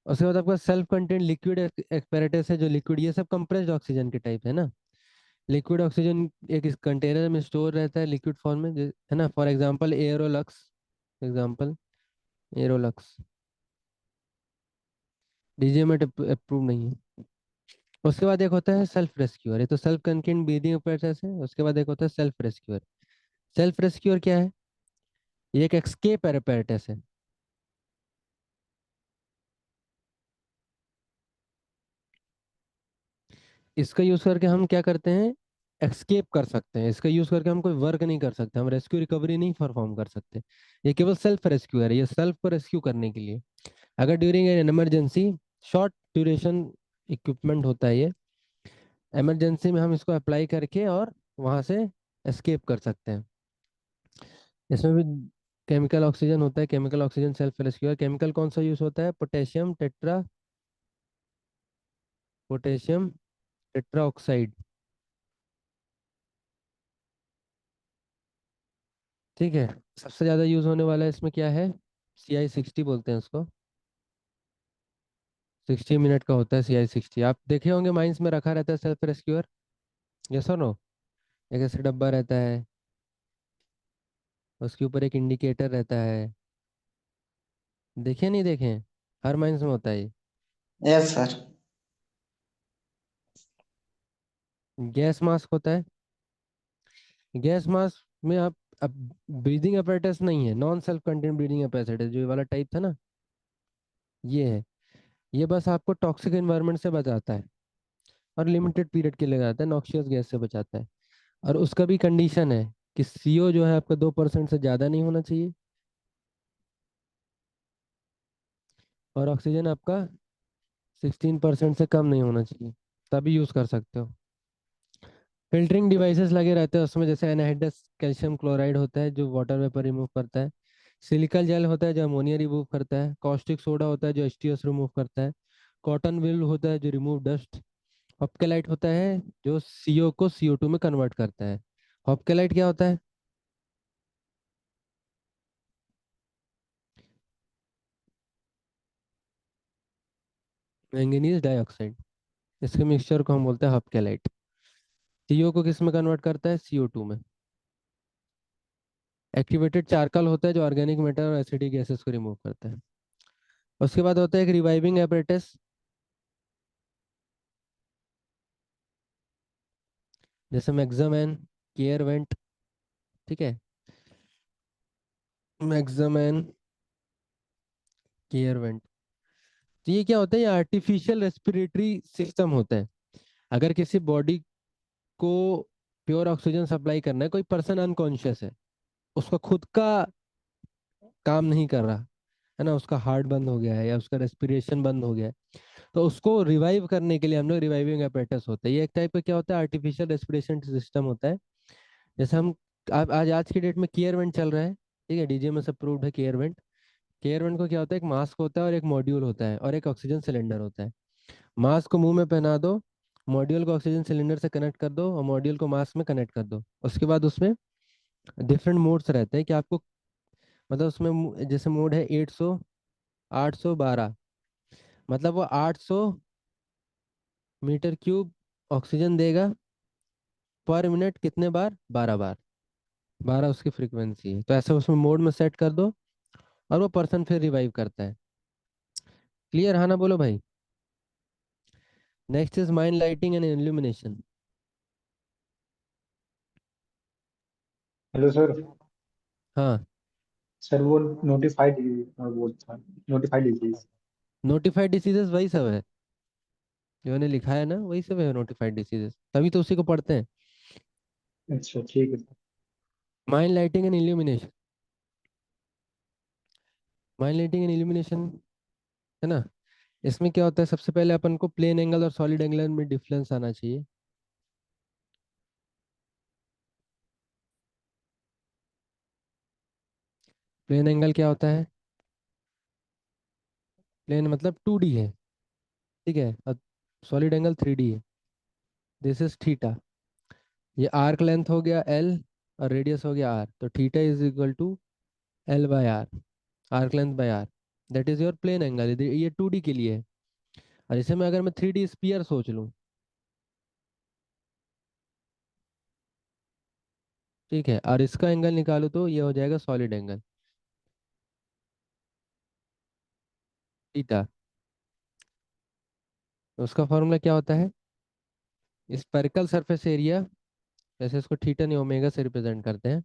उसके बाद आपका सेल्फ कंटेंट लिक्विड एस्पेरेटस है। जो लिक्विड, ये सब कंप्रेस्ड ऑक्सीजन के टाइप है ना। लिक्विड ऑक्सीजन एक इस कंटेनर में स्टोर रहता है लिक्विड फॉर्म में, है ना। फॉर एग्जांपल एरोलक्स। एग्जांपल एरोलक्स। DGMA अप्रूव नहीं है। उसके बाद एक होता है सेल्फ रेस्क्यूअर। ये तो सेल्फ कंटेंट ब्रीदिंग apparatus है। उसके बाद एक होता है सेल्फ रेस्क्यूअर। सेल्फ रेस्क्यूअर क्या है? ये एक एस्केप apparatus है। इसका यूज करके हम क्या करते हैं, एक्सकेप कर सकते हैं। इसका यूज करके हम कोई वर्क नहीं कर सकते, हम रेस्क्यू रिकवरी नहीं परफॉर्म कर सकते। ये केवल सेल्फ रेस्क्यू है। ये सेल्फ को रेस्क्यू करने के लिए, अगर during an emergency, short duration equipment होता है ये। इमरजेंसी में हम इसको अप्लाई करके और वहां से एस्केप कर सकते हैं। इसमें भी केमिकल ऑक्सीजन होता है। Chemical oxygen self rescue. Chemical कौन सा यूज होता है? Potassium tetra oxide. ठीक है। सबसे ज्यादा यूज होने वाला है इसमें क्या है, CI60 बोलते हैं उसको। 60 मिनट का होता है CI60। आप देखे होंगे माइंस में रखा रहता है सेल्फ रेस्क्यूअर। यस और नो। एक ऐसे डब्बा रहता है, उसके ऊपर एक इंडिकेटर रहता है। देखे नहीं देखे? हर माइंस में होता है ये। Yes sir. गैस मास्क होता है। गैस मास्क में आप, अब ब्रीदिंग apparatus नहीं है, non self content breathing apparatus जो ये वाला टाइप था ना, ये है। ये बस आपको टॉक्सिक एनवायरनमेंट से बचाता है और लिमिटेड पीरियड के लिए लगाता है, नॉक्सियस गैस से बचाता है। और उसका भी कंडीशन है कि CO जो है आपका 2% से ज़्यादा नहीं होना चाहिए और ऑक्सीजन आपका 16% से कम नहीं होना चाहिए, तभी यूज़ कर सकते हो। फिल्टरिंग डिवाइसेस लगे रहते हैं उसमें, जैसे एनहाइड्रस कैल्शियम क्लोराइड होता है जो वाटर वेपर रिमूव करता है। सिलिकल जेल होता है जो अमोनिया रिमूव करता है। कॉस्टिक सोडा होता है जो H2S रिमूव करता है। कॉटन विल होता है जो रिमूव डस्ट। हॉपकेलाइट होता है जो CO को CO2 में कन्वर्ट करता है। हॉपकेलाइट क्या होता है? Manganese dioxide. इसके मिक्सचर को हम बोलते हैं हॉपकेलाइट। CO को किस में कन्वर्ट करता है? CO2 में। एक्टिवेटेड चारकोल होता है जो ऑर्गेनिक मैटर और एसिडिक गैसेस को रिमूव करता है। उसके बाद होता है एक रिवाइविंग एपरेटस, जैसे मैग्जामैन, केयर वेंट। ठीक है। Maximum and care went. तो ये क्या होता है, ये आर्टिफिशियल रेस्पिरेटरी सिस्टम होता है। अगर किसी बॉडी को प्योर ऑक्सीजन सप्लाई करना है, कोई पर्सन अनकॉन्शियस है, उसका खुद का काम नहीं कर रहा है ना, उसका हार्ट बंद हो गया है या उसका रेस्पिरेशन बंद हो गया है, तो उसको रिवाइव करने के लिए हम लोग रिवाइविंग apparatus होता है। ये एक टाइप का क्या होता है, आर्टिफिशियल रेस्पिरेशन सिस्टम होता है। जैसे हम आज की डेट में केयर वेंट चल रहा है, ठीक है, डीजीएमएस अप्रूव्ड है केयर वेंट। केयर वेंट को क्या होता है, एक मास्क होता है और एक मॉड्यूल होता है और एक ऑक्सीजन सिलेंडर होता है। मास्क को मुंह में पहना दो, मॉड्यूल को ऑक्सीजन सिलेंडर से कनेक्ट कर दो और मॉड्यूल को मास्क में कनेक्ट कर दो। उसके बाद उसमें डिफरेंट मोड्स रहते हैं कि आपको, मतलब उसमें जैसे मोड है 800, 812, मतलब वो 800 मीटर क्यूब ऑक्सीजन देगा पर मिनट, कितने बार, 12 बार, 12 उसकी फ्रीक्वेंसी है। तो ऐसे उसमें मोड में सेट कर दो और वो पर्सन फिर रिवाइव करता है। क्लियर, हाँ ना बोलो भाई। Next is mind lighting and illumination. Hello sir. हाँ, सर वो नोटिफाइड, वो था नोटिफाइड डिजीज। नोटिफाइड डिसीजेस वही सब है जो मैंने लिखा है ना, वही सब है नोटिफाइड डिसीजेस, तभी तो उसी को पढ़ते हैं। अच्छा ठीक है sir. Mind lighting and illumination, mind lighting and illumination, है ना। इसमें क्या होता है, सबसे पहले अपन को प्लेन एंगल और सॉलिड एंगल में डिफरेंस आना चाहिए। प्लेन एंगल क्या होता है, प्लेन मतलब 2D है, ठीक है, और सॉलिड एंगल 3D है। This is theta. ये आर्क लेंथ हो गया L और रेडियस हो गया R, तो theta is equal to L/R, arc length by R। That is your plane angle. ये 2D के लिए है। और इसे मैं अगर मैं 3D स्पीयर सोच लूँ, ठीक है, और इसका एंगल निकालूँ तो ये हो जाएगा सॉलिड एंगल थीटा। तो उसका फॉर्मूला क्या होता है, स्पेरिकल सरफेस एरिया, वैसे इसको थीटा नहीं ओमेगा से रिप्रेजेंट करते हैं।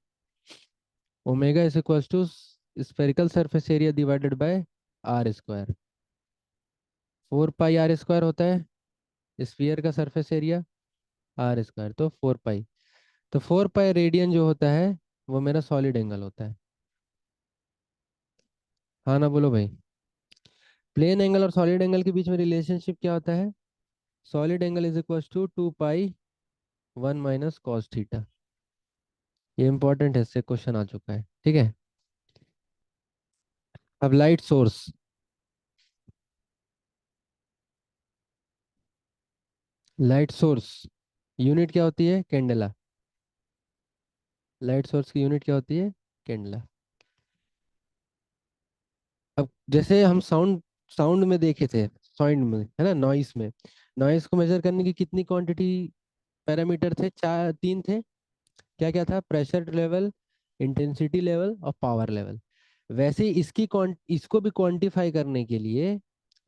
Omega is equal to spherical surface area divided by R square. 4 pi R² होता है स्फीयर का सरफेस एरिया, R², तो 4 पाई। तो 4 पाई रेडियन जो होता है वो मेरा सॉलिड एंगल होता है। हाँ ना बोलो भाई। प्लेन एंगल और सॉलिड एंगल के बीच में रिलेशनशिप क्या होता है, solid angle is equal to 2 pi 1 - cos theta. ये इंपॉर्टेंट है, इससे क्वेश्चन आ चुका है, ठीक है। अब light source, light source unit क्या होती है, कैंडेला। लाइट सोर्स की यूनिट क्या होती है, कैंडेला। अब जैसे हम साउंड साउंड में देखे थे, साउंड में है ना, नॉइस में, नॉइस को मेजर करने की कितनी क्वांटिटी पैरामीटर थे, चार, तीन थे। क्या क्या था, प्रेशर लेवल, इंटेंसिटी लेवल और पावर लेवल। वैसे ही इसको भी क्वांटिफाई करने के लिए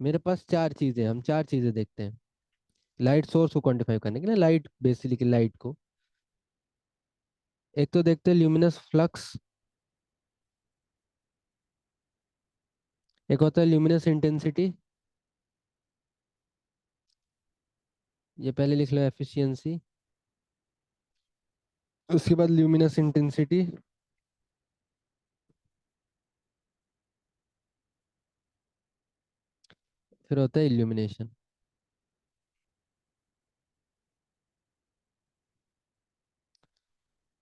मेरे पास चार चीजें, हम चार चीजें देखते हैं लाइट सोर्स को क्वांटिफाई करने के लिए, लाइट बेसिकली लाइट को। एक तो देखते हैं ल्यूमिनस फ्लक्स, एक होता है ल्यूमिनस इंटेंसिटी, ये पहले लिख लो एफिशिएंसी। उसके बाद ल्यूमिनस इंटेंसिटी, फिर होता है इल्यूमिनेशन।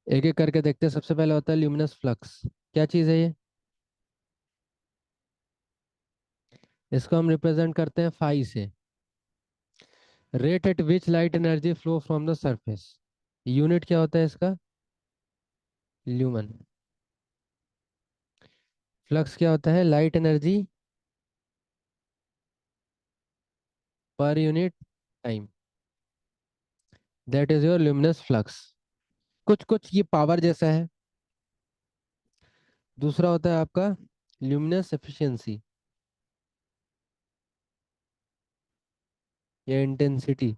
एक एक करके देखते हैं। सबसे पहले होता है ल्यूमिनस फ्लक्स। क्या चीज़ है ये, इसको हम रिप्रेजेंट करते हैं फाई से, rate at which light energy flow from the surface. Unit क्या होता है इसका, ल्यूमन। फ्लक्स क्या होता है, light energy per unit time, that is your luminous flux. कुछ कुछ ये पावर जैसा है। दूसरा होता है आपका ल्यूमिनस एफिशिएंसी या इंटेंसिटी।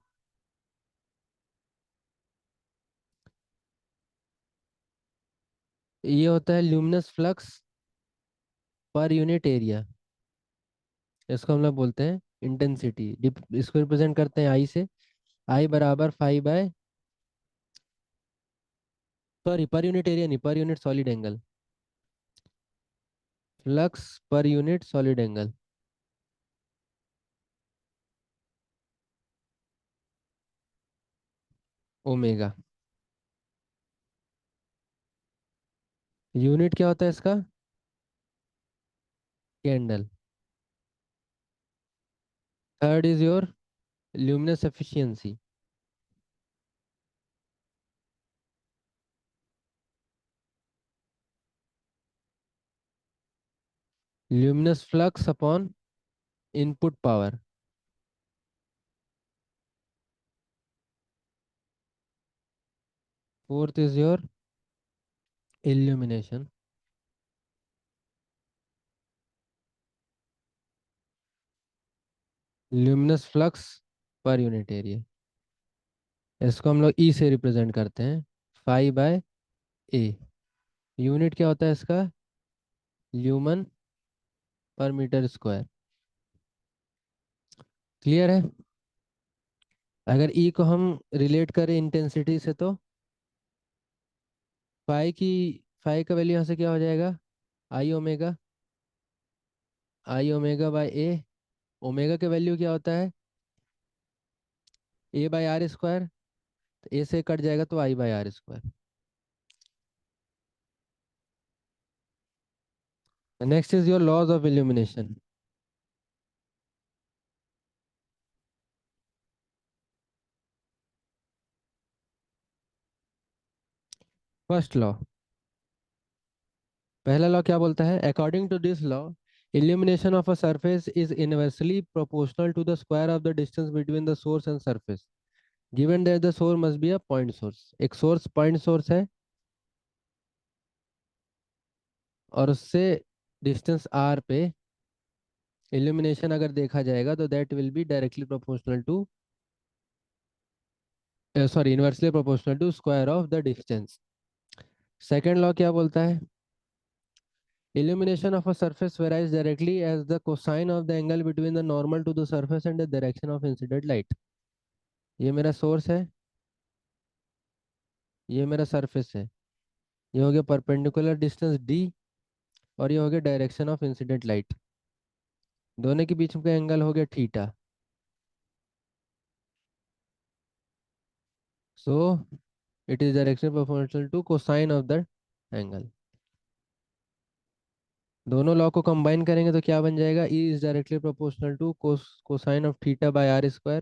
ये होता है luminous flux per unit area, इसको हम लोग बोलते हैं इंटेंसिटी। इसको रिप्रेजेंट करते हैं आई से। आई बराबर 5 by, sorry per unit area नहीं, per unit solid angle, flux per unit solid angle. Omega. Unit क्या होता है इसका? Candle. Third is your luminous efficiency. Luminous flux upon input power. Fourth is your illumination. Luminous flux per unit area, इसको हम लोग ई से represent करते हैं, 5/A। यूनिट क्या होता है इसका? ल्यूमन पर मीटर स्क्वायर। क्लियर है? अगर ई को हम रिलेट करें इंटेंसिटी से, तो फाई का वैल्यू यहाँ से क्या हो जाएगा? आई ओमेगा बाय ए। ओमेगा का वैल्यू क्या होता है? A/r²। तो ए से कट जाएगा तो I/r²। Next is your laws of illumination. First law, पहला लॉ क्या बोलता है? According to this law, illumination of a surface is inversely proportional to the square of the distance between the source and surface, given that the source must be a point source। एक source point source है और उससे distance r पे illumination अगर देखा जाएगा तो that will be directly proportional to, sorry, inversely proportional to square of the distance. Second law क्या बोलता है? Illumination of a surface varies directly as the cosine of the angle between the normal to the surface and the direction of incident light। ये मेरा source है, ये मेरा surface है, ये हो गया परपेंडिकुलर डिस्टेंस d, और ये हो गया डायरेक्शन ऑफ इंसिडेंट लाइट। दोनों के बीच का एंगल हो गया theta. So it is direction proportional to cosine of the angle. दोनों लॉ को कंबाइन करेंगे तो क्या बन जाएगा? E is directly proportional to cosine of theta by r²।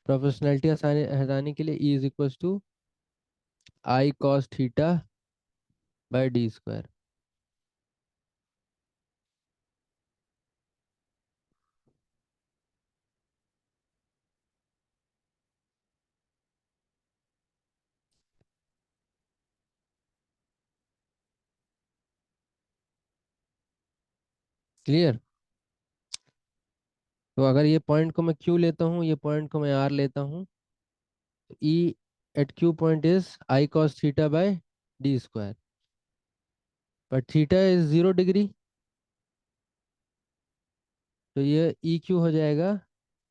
Proportionality हटाने के लिए E is equal to I cos theta by d²। Clear? तो अगर ये पॉइंट को मैं Q लेता हूँ, ये पॉइंट को मैं R लेता हूँ, तो E at Q point is I cos theta by d²। पर थीटा इज 0 डिग्री, तो ये EQ हो जाएगा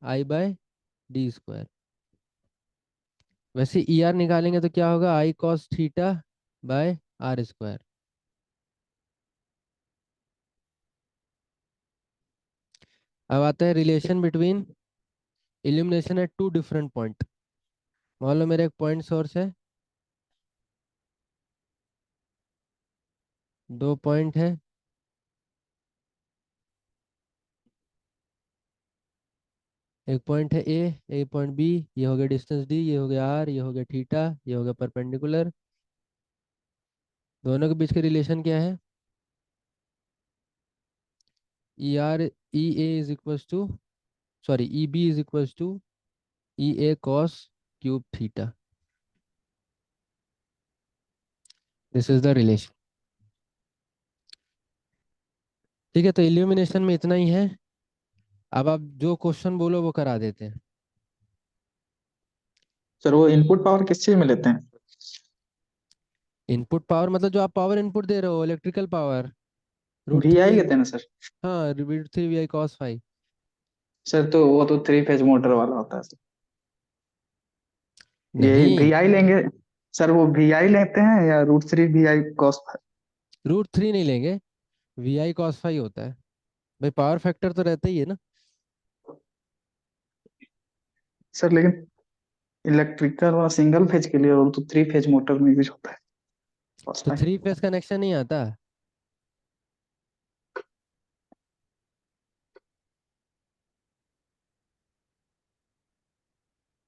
I/d²। वैसे ER निकालेंगे तो क्या होगा? I cos theta by r²। अब आता है relation between illumination at two different point. मान लो मेरा एक पॉइंट सोर्स है, दो पॉइंट है, एक पॉइंट है ए, एक पॉइंट बी। ये हो गया डिस्टेंस डी, ये हो गया आर, ये हो गया थीटा, ये हो गया परपेंडिकुलर। दोनों के बीच का रिलेशन क्या है? E R E A is equal to, sorry, E B is equal to E A cos cube theta. This is the relation. ठीक है, तो इल्यूमिनेशन में इतना ही है। अब आप जो क्वेश्चन बोलो वो करा देते हैं। सर वो इनपुट पावर किस चीज में लेते हैं? इनपुट पावर मतलब जो आप पावर इनपुट दे रहे हो, electrical power. Root V three I है। कहते हैं ना सर? हाँ, रूट 3 VI cos 5। सर तो वो तो थ्री फेज मोटर वाला होता है सर। ये नहीं, वी आई लेंगे सर, वो वी आई लेते हैं या root three V I cos? Root 3 नहीं लेंगे, VI cos 5 होता है। भाई पावर फैक्टर तो रहता ही है ना। सर लेकिन इलेक्ट्रिकल और सिंगल फेज के लिए, और तो थ्री फेज मोटर में यूज होता है कॉस तो फाइव। 3 फेज कनेक्शन नहीं आता।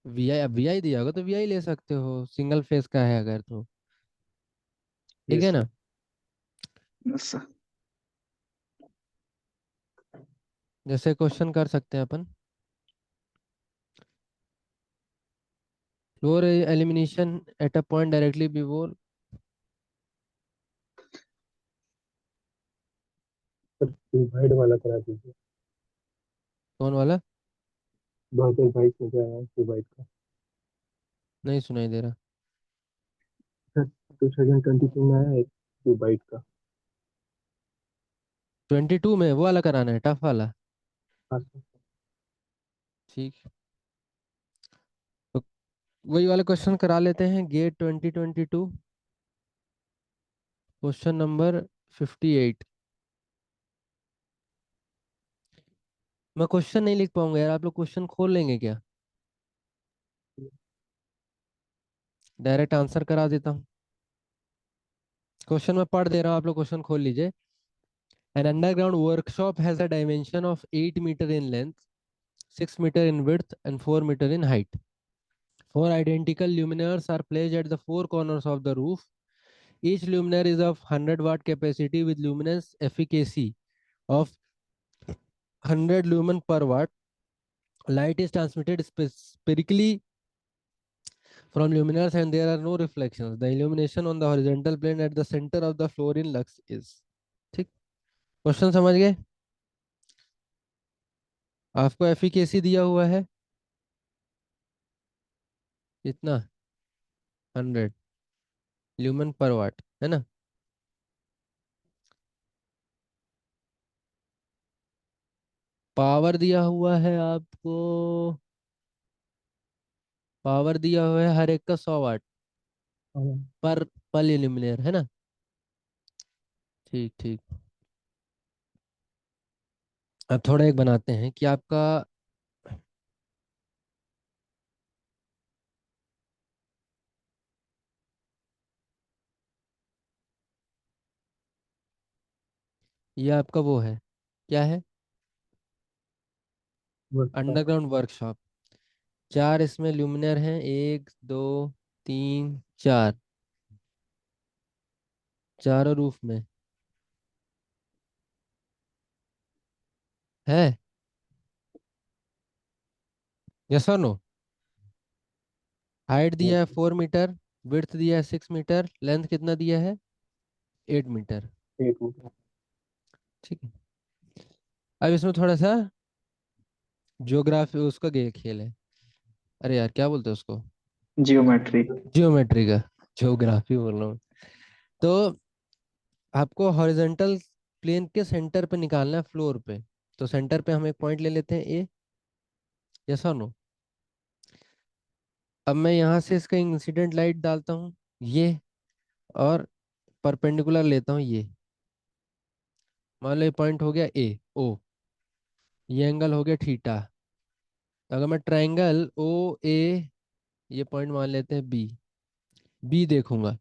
वी आई दिया होगा तो VI ले सकते हो, सिंगल फेज का है अगर तो। ठीक यस है सर। ना। Yes sir. जैसे क्वेश्चन कर सकते हैं अपन, floor elimination at a point directly before. Sir divide वाला करा दीजिए। कौन वाला? 2022 में क्या है डिवाइड का? नहीं सुनाई दे रहा। सर 2022 में आया है डिवाइड का। 22 में वो वाला कराना है, टफ वाला। हाँ सर। ठीक, तो वही वाला क्वेश्चन करा लेते हैं, गेट 2022, क्वेश्चन नंबर 58। मैं क्वेश्चन नहीं लिख पाऊंगा यार, आप लोग क्वेश्चन खोल लेंगे क्या? डायरेक्ट आंसर करा देता हूँ। क्वेश्चन मैं पढ़ दे रहा हूँ, आप लोग क्वेश्चन खोल लीजिए। An underground workshop has a dimension of 8 meter in length, 6 meter in width, and 4 meter in height. Four identical luminaires are placed at the four corners of the roof. Each luminaire is of 100-watt capacity with luminance efficacy of 100 lumen per watt. Light is transmitted spherically from luminaires and there are no reflections. The illumination on the horizontal plane at the center of the floor in lux is। ठीक, question समझ गए? आपको efficacy दिया हुआ है इतना, 100 lumen पर वाट, है ना। पावर दिया हुआ है आपको, पावर दिया हुआ है हर एक का 100 वाट हाँ, पर पल इल्यूमिनेटर, है ना। ठीक ठीक। अब थोड़ा एक बनाते हैं कि आपका, ये आपका वो है, क्या है, वर्कशॉप। Underground workshop. चार इसमें ल्यूमिनर हैं, एक दो तीन चार, चारों रूफ में है। यस और नो? हाइट दिया है 4 मीटर, विड्थ दिया है 6 मीटर, लेंथ कितना दिया है, 8 मीटर। एक मिनट। ठीक है। अब इसमें थोड़ा सा ज्योग्राफी उसका खेल है। अरे यार क्या बोलते हैं उसको, जियोमेट्री। जियोमेट्री का, ज्योग्राफी बोल रहा हूँ। तो आपको हॉरिजॉन्टल प्लेन के सेंटर पे निकालना है फ्लोर पे। तो सेंटर पे हम एक पॉइंट ले लेते हैं ए। यस और नो? अब मैं यहाँ से इसका इंसिडेंट लाइट डालता हूँ ये, और परपेंडिकुलर लेता हूँ ये। मान लो ये पॉइंट हो गया ए ओ, ये एंगल हो गया थीटा। तो अगर मैं ट्राइंगल ओ ए, ये पॉइंट मान लेते हैं बी, बी देखूंगा।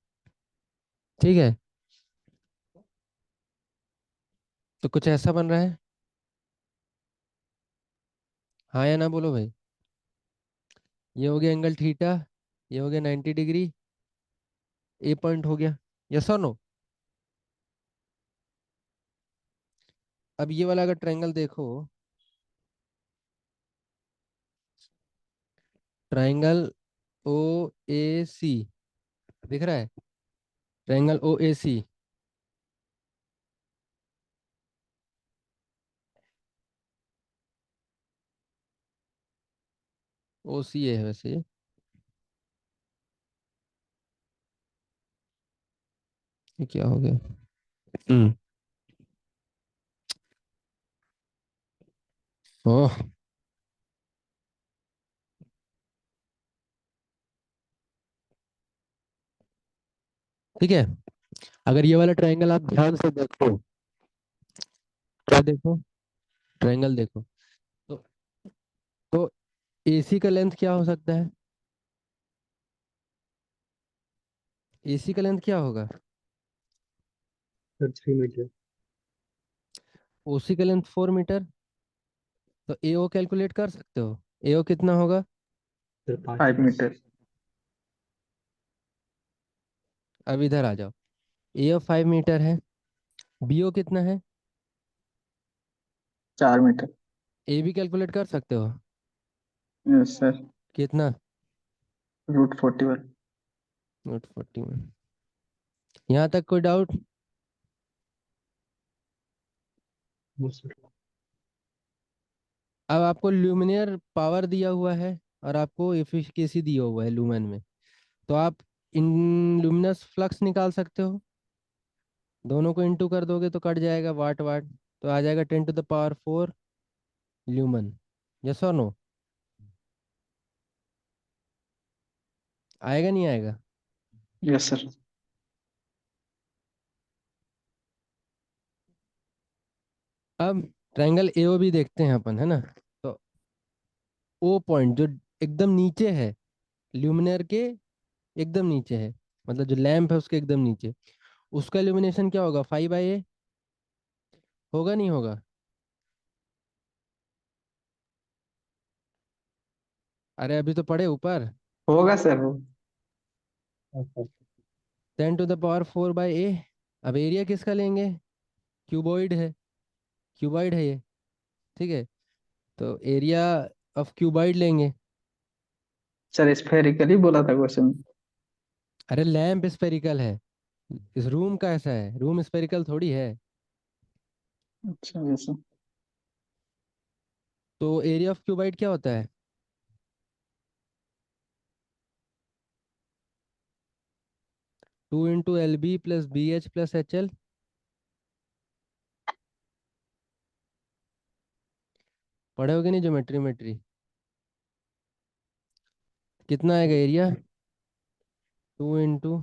ठीक है, तो कुछ ऐसा बन रहा है। हाँ या ना बोलो भाई। ये हो गया एंगल थीटा, ये हो गया 90 डिग्री, ए पॉइंट हो गया। यस और नो? अब ये वाला अगर ट्रायंगल देखो, ट्रायंगल ओ ए सी, दिख रहा है, ट्रायंगल ओ ए सी। ओ सी है वैसे ये क्या हो गया। हम्म ओह, ठीक है। अगर ये वाला ट्रायंगल आप ध्यान से देखो, क्या देखो, ट्रायंगल देखो, तो तो एसी का लेंथ क्या हो सकता है? एसी का लेंथ क्या होगा? Sir 3 metre. ओसी का लेंथ 4 मीटर। तो एओ कैलकुलेट कर सकते हो, एओ कितना होगा? Sir 5 metre. अब इधर आ जाओ, एओ 5 मीटर है, बीओ कितना है? 4 मीटर। ए भी कैलकुलेट कर सकते हो, यस सर। कितना? √41। नोट 40 में। यहाँ तक कोई डाउट? No sir. अब आपको ल्यूमिनियर पावर दिया हुआ है और आपको एफिशिएंसी दिया हुआ है लूमेन में, तो आप इन लुमिनस फ्लक्स निकाल सकते हो। दोनों को इंटू कर दोगे तो कट जाएगा वाट वाट, तो आ जाएगा 10⁴ ल्यूमन। यस और नो? आएगा नहीं आएगा? Yes sir. अब ट्रायंगल एओ भी देखते हैं अपन, है ना? तो ओ पॉइंट जो एकदम नीचे है, ल्यूमिनर के एकदम नीचे है, मतलब जो लैंप है उसके एकदम नीचे, उसका इल्यूमिनेशन क्या होगा? 5/A होगा नहीं होगा? अरे अभी तो पढ़े ऊपर, होगा सर वो। 10⁴ अब एरिया किसका लेंगे? क्यूबॉइड है, क्यूबॉइड है ये, ठीक है। तो एरिया ऑफ क्यूबॉइड लेंगे। सर स्फेरिकली बोला था क्वेश्चन। अरे लैंप स्फेरिकल है, इस रूम का ऐसा है, रूम स्फेरिकल थोड़ी है। अच्छा यस सर। तो एरिया ऑफ क्यूबॉइड क्या होता है? 2 × LB + BH + HL। पढ़े होगे नहीं ज्योमेट्री मेट्री? कितना आएगा एरिया? 2 ×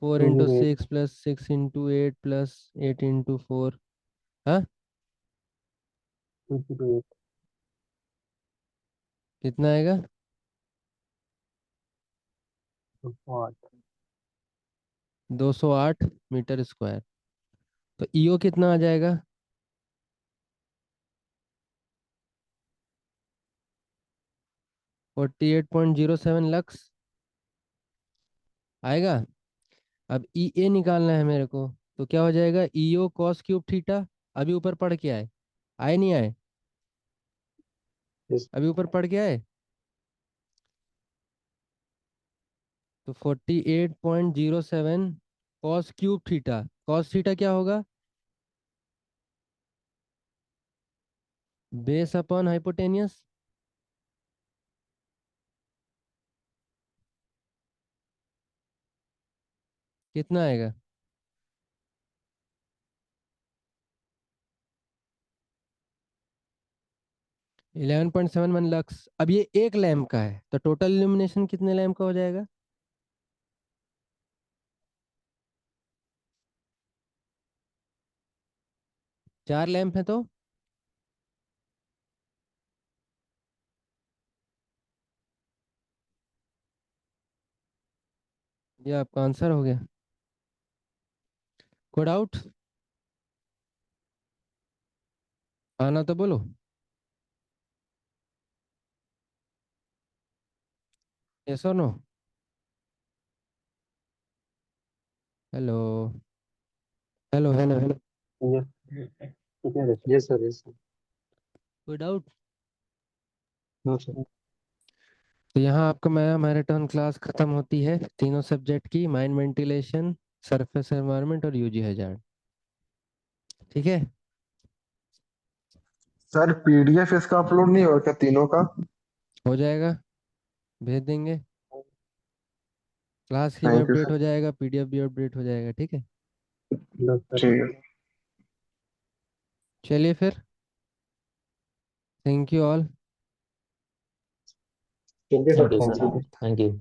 4 × 6 + 6 × 8 + 8 × 4। हाँ, 2 to 8। कितना आएगा? 208। 208 मीटर स्क्वायर। तो ईओ कितना आ जाएगा? 48.07 लक्स आएगा। अब ई ए निकालना है मेरे को, तो क्या हो जाएगा? EO cos cube theta. अभी ऊपर पढ़ के आए, आए नहीं आए? यस। अभी ऊपर पढ़ के आए। तो 48.07 cos cube theta, cos theta क्या होगा? Base upon hypotenuse. कितना आएगा? 11.71 लक्स। अब ये एक लैम्प का है, तो टोटल इल्यूमिनेशन कितने लैम्प का हो जाएगा? 4 लैम्प है तो ये आपका आंसर हो गया। कोई डाउट? आना तो बोलो। यस और no? Hello, hello, hello, hello. Yes yes sir yes sir. कोई डाउट? No sir. तो यहाँ आपका मैराथन क्लास खत्म होती है, तीनों सब्जेक्ट की, माइंड वेंटिलेशन, सरफेस एनवायरनमेंट और यूजी हैजार्ड। ठीक है। सर पीडीएफ इसका अपलोड नहीं होगा क्या तीनों का? हो जाएगा, भेज देंगे। क्लास की भी थैंक यू अपडेट सर। हो जाएगा, पीडीएफ भी अपडेट हो जाएगा, ठीक है। No sir. ठीक है। चलिए फिर। Thank you all. Thank you sir, thank you thank sir, you. Thank you.